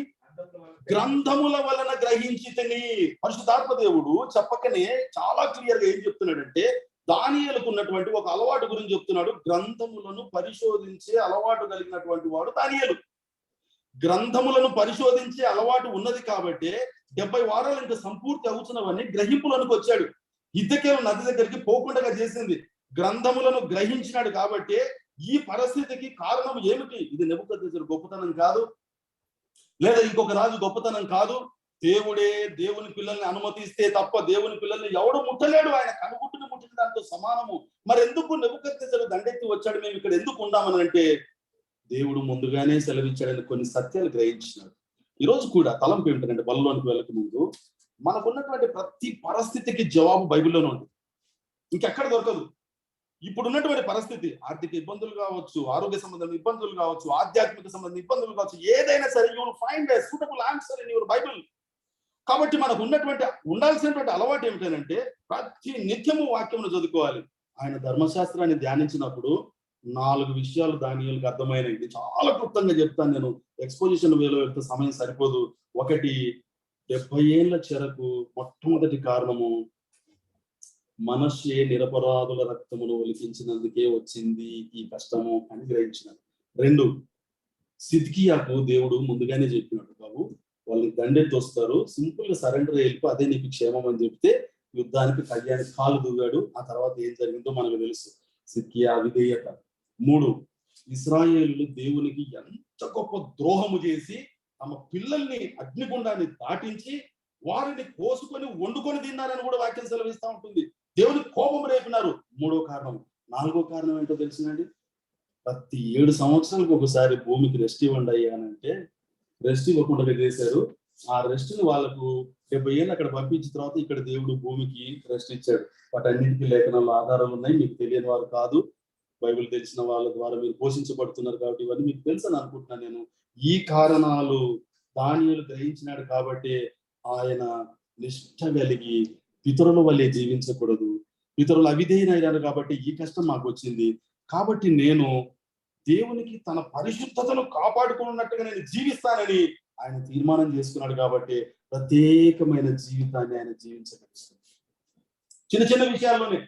గ్రంథముల వలన గ్రహించి తిని. పరిశుద్ధాత్మ దేవుడు చెప్పకనే చాలా క్లియర్ గా ఏం చెప్తున్నాడంటే, దానియేలుకు ఉన్నటువంటి ఒక అలవాటు గురించి చెప్తున్నాడు. గ్రంథములను పరిశోధించే అలవాటు కలిగినటువంటి వాడు దానియేలు. గ్రంథములను పరిశోధించే అలవాటు ఉన్నది కాబట్టి 70 వారాలు ఇంకా సంపూర్తి అవుతున్నవని గ్రహింపులకు వచ్చాడు. హిద్దెకెలు నది దగ్గరికి పోకుండా చేసింది గ్రంథములను గ్రహించినాడు. కాబట్టి ఈ పరిస్థితికి కారణం ఏమిటి? ఇది నెబుకద్నెజరు గొప్పతనం కాదు, లేదా ఇంకొక రాజు గొప్పతనం కాదు. దేవుడే దేవుని పిల్లల్ని అనుమతిస్తే తప్ప దేవుని పిల్లల్ని ఎవడు ముట్టలేడు. ఆయన కనుగుట్టుని ముట్టిన దాంతో సమానము. మరి ఎందుకు నెబుకద్నెజరు దండెత్తి వచ్చాడు, మేము ఇక్కడ ఎందుకు ఉండామని అంటే, దేవుడు ముందుగానే సెలవిచ్చాడని కొన్ని సత్యాలు గ్రహించినాడు. ఈరోజు కూడా తలంపు ఏమిటంటే, బలంలోనికి వెళ్ళక ముందు మనకున్నటువంటి ప్రతి పరిస్థితికి జవాబు బైబిల్లోనే ఉంది, ఇంకెక్కడ దొరకదు. ఇప్పుడున్నటువంటి పరిస్థితి, ఆర్థిక ఇబ్బందులు కావచ్చు, ఆరోగ్య సంబంధం ఇబ్బందులు కావచ్చు, ఆధ్యాత్మిక సంబంధం ఇబ్బందులు కావచ్చు, ఏదైనా సరే you will find a suitable answer in your Bible. కాబట్టి మనకు ఉన్నటువంటి ఉండాల్సినటువంటి అలవాటు ఏమిటంటే, ప్రతి నిత్యము వాక్యమును చదువుకోవాలి. ఆయన ధర్మశాస్త్రాన్ని ధ్యానించినప్పుడు 4 విషయాలు దానియేలుకు అర్థమైనవి. చాలా క్లుప్తంగా చెప్తాను నేను, ఎక్స్పోజిషన్ వేలో వెళ్తే సమయం సరిపోదు. 1, 70 ఏళ్ల చెరకు మొట్టమొదటి కారణము మనష్షే నిరపరాధుల రక్తమును ఒలికించినందుకే వచ్చింది ఈ కష్టము అని గ్రహించినాడు. 2, సిద్కియాకు దేవుడు ముందుగానే చెప్పినాడు, బాబు వాళ్ళని దండెత్తి వస్తారు, సింపుల్ గా సరెండర్ వెళ్ళిపో, అదే నీకు క్షేమం అని చెప్తే యుద్ధానికి కళ్యాణి కాలు దూగాడు. ఆ తర్వాత ఏం జరిగిందో మనకు తెలుసు, సిద్కియా విధేయత. 3, ఇశ్రాయేలులు దేవునికి ఎంత గొప్ప ద్రోహము చేసి తమ పిల్లల్ని అగ్నిగుండాన్ని దాటించి వారిని కోసుకొని వండుకొని తిన్నారని కూడా వాక్యం సెలవిస్తూ ఉంటుంది. దేవుని కోపం రేపినారు. 3వ కారణం. 4వ కారణం ఏంటో తెలిసిందండి? ప్రతి 7 సంవత్సరాలకు ఒకసారి భూమికి రెస్ట్ ఇవ్వండి అయ్యా అని అంటే రెస్ట్ ఇవ్వకుండా చేశారు. ఆ రెస్ట్ ని వాళ్ళకు 70 ఏళ్ళు అక్కడ పంపించిన తర్వాత ఇక్కడ దేవుడు భూమికి రెస్ట్ ఇచ్చాడు. వాటన్నింటికి లేఖనాల్లో ఆధారాలు ఉన్నాయి, మీకు తెలియని వారు కాదు, బైబిల్ తెలిసిన వాళ్ళ ద్వారా మీరు పోషించబడుతున్నారు కాబట్టి ఇవన్నీ మీకు తెలుసు అని అనుకుంటున్నాను నేను. ఈ కారణాలు దానియేలు గ్రహించినాడు కాబట్టి ఆయన నిష్ఠ కలిగి పితరుల వల్లే జీవించకూడదు, పితరులు అవిధేయులైనారు కాబట్టి ఈ కష్టం మాకు వచ్చింది. కాబట్టి నేను దేవునికి తన పరిశుద్ధతను కాపాడుకున్నట్టుగా నేను జీవిస్తానని ఆయన తీర్మానం చేసుకున్నాడు. కాబట్టి ప్రత్యేకమైన జీవితాన్ని ఆయన జీవించగలుగుతాడు. చిన్న చిన్న విషయాల్లోనే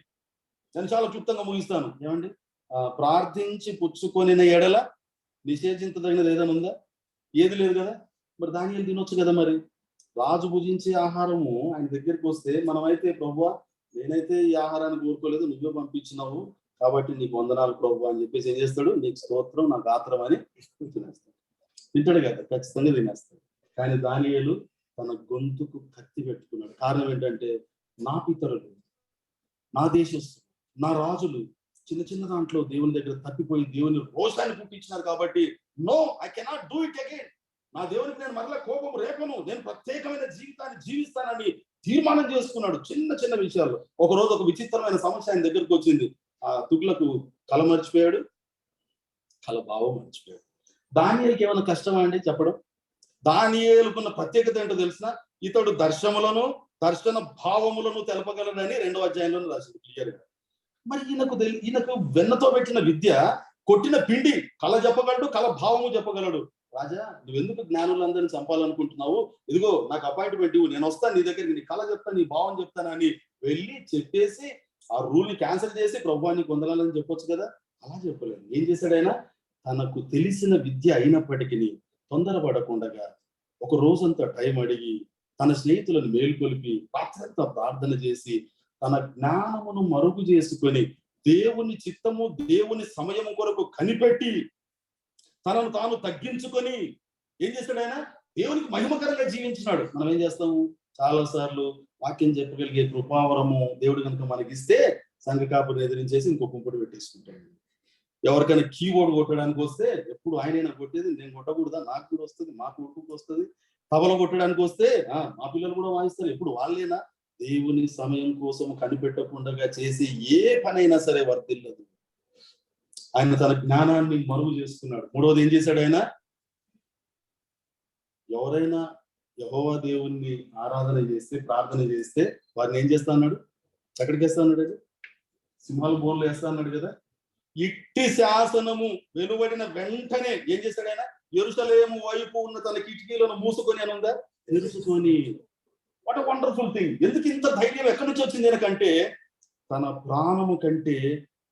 నేను చాలా క్లుప్తంగా ముగిస్తాను. ఏమండి, ప్రార్థించి పుచ్చుకొనిన ఎడల నిషేధించదగినది ఏదైనా ఉందా? ఏది లేదు కదా. మరి దానియేలు తినొచ్చు కదా. మరి రాజు భుజించే ఆహారము ఆయన దగ్గరికి వస్తే మనమైతే, ప్రభువా నేనైతే ఈ ఆహారాన్ని కోరుకోలేదు, నువ్వే పంపించినావు కాబట్టి నీకు వందనాలు ప్రభువా అని చెప్పేసి ఏం చేస్తాడు? నీకు స్తోత్రం, నాకు ఆత్రం అని తినేస్తాడు. తింటాడు కదా, ఖచ్చితంగా తినేస్తాడు. కానీ దానియేలు తన గొంతుకు కత్తి పెట్టుకున్నాడు. కారణం ఏంటంటే, నా పితరులు, నా దేశస్థులు, నా రాజులు చిన్న చిన్న దాంట్లో దేవుని దగ్గర తప్పిపోయి దేవుని రోషాన్ని పుట్టించినారు కాబట్టి no, I cannot do it again. నా దేవునికి నేను మరలా కోపం రేపను, నేను ప్రత్యేకమైన జీవితాన్ని జీవిస్తానని తీర్మానం చేసుకున్నాడు. చిన్న చిన్న విషయాల్లో. ఒకరోజు ఒక విచిత్రమైన సమస్య ఆయన దగ్గరికి వచ్చింది. ఆ తుగ్లకు కల మర్చిపోయాడు, కల భావం మర్చిపోయాడు. దానియేలుకి ఏమైనా కష్టమా అండి చెప్పడం? దానియేలుకున్న ప్రత్యేకత ఏంటో తెలిసిన, ఇతడు దర్శన భావములను తెలపగలడని 2వ అధ్యాయంలో రాసింది క్లియర్గా. మరి ఈయనకు వెన్నతో పెట్టిన విద్య, కొట్టిన పిండి కళ చెప్పగలడు, కళ భావము చెప్పగలడు. రాజా, నువ్వెందుకు జ్ఞానులందరినీ చంపాలనుకుంటున్నావు? ఇదిగో నాకు అపాయింట్మెంట్ ఇవ్వు, నేను వస్తాను నీ దగ్గరికి, నీ కళ చెప్తాను, నీ భావం చెప్తానని వెళ్ళి చెప్పేసి ఆ రూల్ ని క్యాన్సిల్ చేసి ప్రభువాన్ని పొందాలని చెప్పొచ్చు కదా. అలా చెప్పలేదు. ఏం చేశాడు ఆయన? తనకు తెలిసిన విద్య అయినప్పటికీ తొందరపడకుండా ఒక రోజంతా టైం అడిగి తన స్నేహితులను మేలుకొలిపి రాత్రంతా ప్రార్థన చేసి తన జ్ఞానమును మరుగు చేసుకొని దేవుని చిత్తము దేవుని సమయము కొరకు కనిపెట్టి తనను తాను తగ్గించుకొని ఏం చేశాడు ఆయన? దేవునికి మహిమకరంగా జీవించినాడు. మనం ఏం చేస్తాము? చాలా సార్లు వాక్యం చెప్పగలిగే కృపావరము దేవుడు కనుక మనకిస్తే సంఘ కాపుని ఎదిరించేసి ఇంకో కుంపుడు పెట్టేసుకుంటాడు. ఎవరికైనా కీబోర్డ్ కొట్టడానికి వస్తే ఎప్పుడు ఆయనైనా కొట్టేది, నేను కొట్టకూడదా? నాకు కూడా వస్తుంది, మా కొడుకు వస్తుంది. తబల కొట్టడానికి వస్తే మా పిల్లలు కూడా వాయిస్తారు, ఎప్పుడు వాళ్ళేనా? దేవుని సమయం కోసం కనిపెట్టకుండా చేసి ఏ పనైనా సరే వర్తిల్లదు. ఆయన తన జ్ఞానాన్ని మరుగు చేసుకున్నాడు. మూడవది ఏం చేశాడు ఆయన? ఎవరైనా యెహోవా దేవుణ్ణి ఆరాధన చేస్తే, ప్రార్థన చేస్తే వారిని ఏం చేస్తా అన్నాడు? ఎక్కడికి వేస్తా అన్నాడు? అది సింహాల బోన్లో వేస్తా అన్నాడు కదా. ఇట్టి శాసనము వెలువడిన వెంటనే ఏం చేశాడు ఆయన? యెరూషలేము వైపు ఉన్న తన కిటికీలను మూసుకొని అని ఉందా? తెరుచుకొని. What a wonderful thing. ఎందుకు ఇంత ధైర్యం ఎక్కడి నుంచి వచ్చింది ఆయనకంటే, తన ప్రాణము కంటే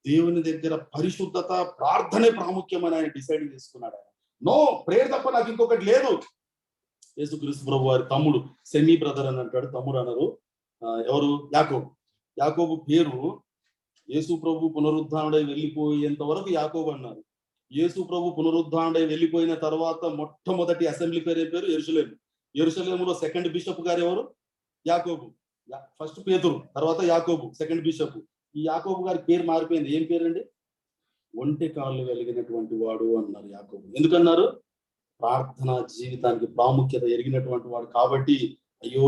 దేవుని దగ్గర పరిశుద్ధత, ప్రార్థనే ప్రాముఖ్యమని ఆయన డిసైడ్ చేసుకున్నాడు. ఆయన నో ప్రేయర్ తప్ప నాకు ఇంకొకటి లేదు. యేసుక్రీస్తు ప్రభు వారి తమ్ముడు, సెమీ బ్రదర్ అని అంటాడు, తమ్ముడు అనరు. ఎవరు? యాకోబు. యాకోబు పేరు యేసు ప్రభు పునరుద్ధానుడై వెళ్ళిపోయేంత వరకు యాకోబు అన్నారు. యేసు ప్రభు పునరుద్ధానుడై వెళ్ళిపోయిన తర్వాత మొట్టమొదటి అసెంబ్లీ పేరు యెరూషలేము. యెరూషలేములో సెకండ్ బిషప్ గారు ఎవరు? యాకోబు. ఫస్ట్ పేతురు, తర్వాత యాకోబు సెకండ్ బిషప్. ఈ యాకోబు గారి పేరు మారిపోయింది. ఏం పేరండి? ఒంటె కాళ్ళు కలిగినటువంటి వాడు అన్నారు యాకోబు. ఎందుకన్నారు? ప్రార్థనా జీవితానికి ప్రాముఖ్యత ఎరిగినటువంటి వాడు కాబట్టి, అయ్యో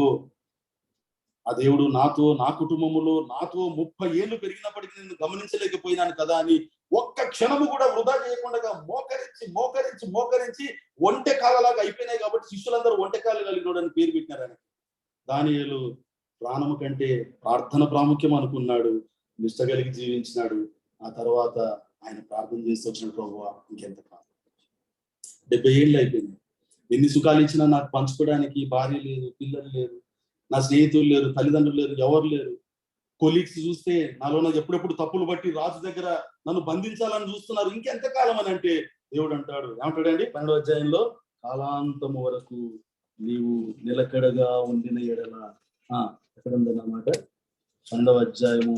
ఆ దేవుడు నాతో, నా కుటుంబములో నాతో 30 ఏళ్ళు పెరిగినప్పటికీ నేను గమనించలేకపోయినాను కదా అని ఒక్క క్షణము కూడా వృధా చేయకుండా మోకరించి మోకరించి మోకరించి ఒంటె కాళ్ళలాగా అయిపోయినాయి. కాబట్టి శిష్యులందరూ ఒంటె కాళ్ళు కలిగినోడు అని పేరు పెట్టినారు ఆయన. దానియేలు ప్రాణము కంటే ప్రార్థన ప్రాముఖ్యం అనుకున్నాడు, నిష్ట కలిగి జీవించినాడు. ఆ తర్వాత ఆయన ప్రార్థన చేసి వచ్చిన ప్రభువా ఇంకెంత కాలం, 70 ఏళ్ళు అయిపోయింది, ఎన్ని సుఖాలు ఇచ్చినా నాకు పంచుకోవడానికి భార్య లేదు, పిల్లలు లేరు, నా స్నేహితులు లేరు, తల్లిదండ్రులు లేరు, ఎవరు లేరు. కొలీగ్స్ చూస్తే నాలో ఎప్పుడెప్పుడు తప్పులు బట్టి రాజు దగ్గర నన్ను బంధించాలని చూస్తున్నారు, ఇంకెంతకాలం అని అంటే దేవుడు అంటాడు, ఏమంటాడండి 12వ అధ్యాయంలో, కాలాంతము వరకు నీవు నిలకడగా ఉండిన ఎడల. ఎక్కడ ఉందన్నమాట? 12వ అధ్యాయము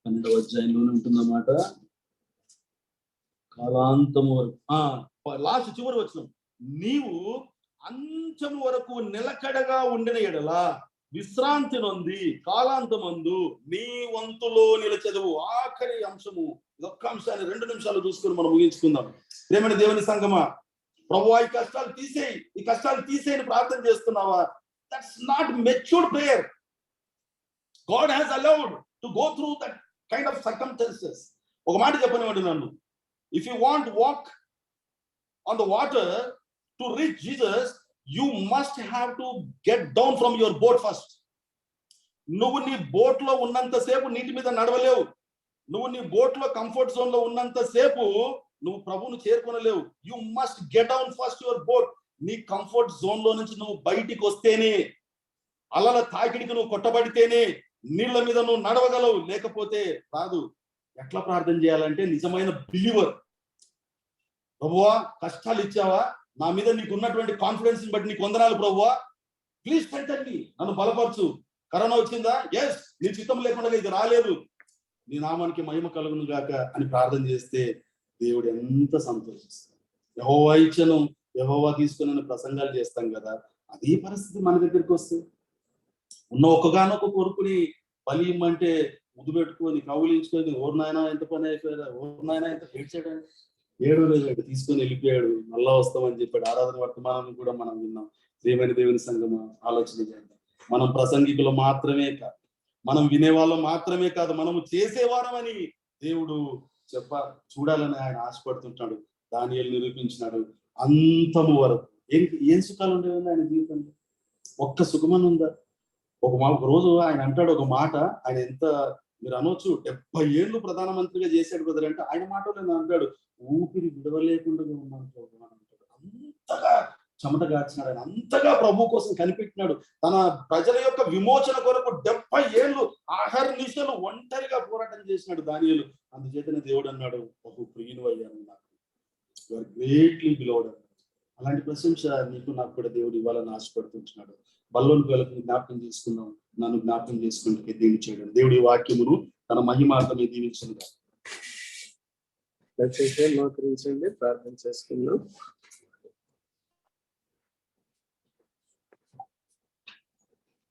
12వ అధ్యాయంలోనే ఉంటుందన్నమాట. కాలాంతము వరకు లాస్ట్ చివరి వచనం, నీవు అంచము వరకు నిలకడగా ఉండిన ఎడల విశ్రాంతి నొంది కాలాంతమందు నీ వంతులో నిలచెదవు. ఆఖరి అంశము ఇదొక్క అంశాన్ని 2 నిమిషాలు చూసుకొని మనం ముగించుకుందాం. ప్రేమని దేవుని సంగమా, ప్రభువా ఈ కష్టాలు తీసేయి, ఈ కష్టాలు తీసేయని ప్రార్థన చేస్తున్నావా? That's not matured prayer. God has allowed to go through that kind of circumstances. ఒక మాట చెప్పనివ్వండి నన్ను, if you want to walk on the water to reach Jesus, you must have to get down from your boat first. నువ్వు నీ బోట్ లో ఉన్నంత సేపు నీటి మీద నడవలేవు. నువ్వు నీ బోట్ లో కంఫర్ట్ జోన్ లో ఉన్నంత సేపు నువ్వు ప్రభువును చేరుకోనలేవు. You must get down first your boat. నీ కంఫర్ట్ జోన్ లో నుంచి నువ్వు బయటికి వస్తేనే, అలల తాకిడికి నువ్వు కొట్టబడితేనే నీళ్ల మీద నువ్వు నడవగలవు, లేకపోతే రాదు. ఎట్లా ప్రార్థన చేయాలంటే, నిజమైన బిలీవర్, ప్రభువా కష్టాలు ఇచ్చావా, నా మీద నీకు ఉన్నటువంటి కాన్ఫిడెన్స్ బట్టి నీకు వందనాలు ప్రభువా, ప్లీజ్ స్ట్రెంగ్థెన్ మీ, నన్ను బలపరచు. కరోనా వచ్చిందా? ఎస్, నీ చిత్తం లేకుండా ఇది రాలేదు, నీ నామానికి మహిమ కలుగును గాక అని ప్రార్థన చేస్తే దేవుడు ఎంత సంతోషిస్తాడు. యెహోవా ఇచ్చను, యెహోవా తీసుకుని ప్రసంగాలు చేస్తాం కదా, అదే పరిస్థితి మన దగ్గరికి వస్తుంది. ఉన్న ఒక్కగానొక్క కొడుకుని బలి ఇమ్మంటే ముద్దు పెట్టుకొని కౌలించుకొని, ఓర్నాయనా ఎంత పని అయిపోయారా, ఓర్నాయనా ఎంత ఏడ్చాడండి, ఏడు లేదు తీసుకొని వెళ్ళిపోయాడు, మళ్ళా వస్తామని చెప్పాడు. ఆరాధన వర్తమానాన్ని కూడా మనం విన్నాం. ప్రియమైన దేవుని సంగమా, ఆలోచన చేద్దాం. మనం ప్రసంగికులు మాత్రమే కాదు, మనం వినేవాళ్ళం మాత్రమే కాదు, మనము చేసేవారమని దేవుడు చూడాలని ఆయన ఆశపడుతుంటాడు. దానియేలు నిరూపించినాడు. అంతము వరకు ఏం సుఖాలు ఉండేవి ఆయన జీవితంలో? ఒక్క సుఖమని ఉందా? ఒక రోజు ఆయన అంటాడు ఒక మాట, ఆయన ఎంత మీరు అనొచ్చు 70 ఏళ్ళు ప్రధానమంత్రిగా చేశాడు బ్రదర్ అంటే, ఆయన మాటలో అంటాడు ఊపిరి విడవలేకుండా ఉన్నాను ప్రభు అని అంటాడు. అంతగా చెమట గార్చినాడు ఆయన, అంతగా ప్రభు కోసం కనిపెట్టినాడు. తన ప్రజల యొక్క విమోచన కొరకు 70 ఏళ్ళు ఆహార నిమిషాలు ఒంటరిగా పోరాటం చేసినాడు దానియేలు. అందుచేతనే దేవుడు అన్నాడు, బహు ప్రియుడు అయ్యాను నాకు, యు ఆర్ గ్రేట్లీ బిలోవ్డ్ అన్నాడు. అలాంటి ప్రశంస నీకు నాకు కూడా దేవుడు ఇవ్వాలని ఆశపడుతుంటున్నాడు. బల్లోని పిల్లలకు జ్ఞాపకం చేసుకున్నాం, నన్ను జ్ఞాపకం చేసుకుంటే దీవించాడు. దేవుడి వాక్యమును తన మహిమార్థమే దీవించనుగా. దయచేసి మోకరించండి, ప్రార్థన చేసుకుందాం.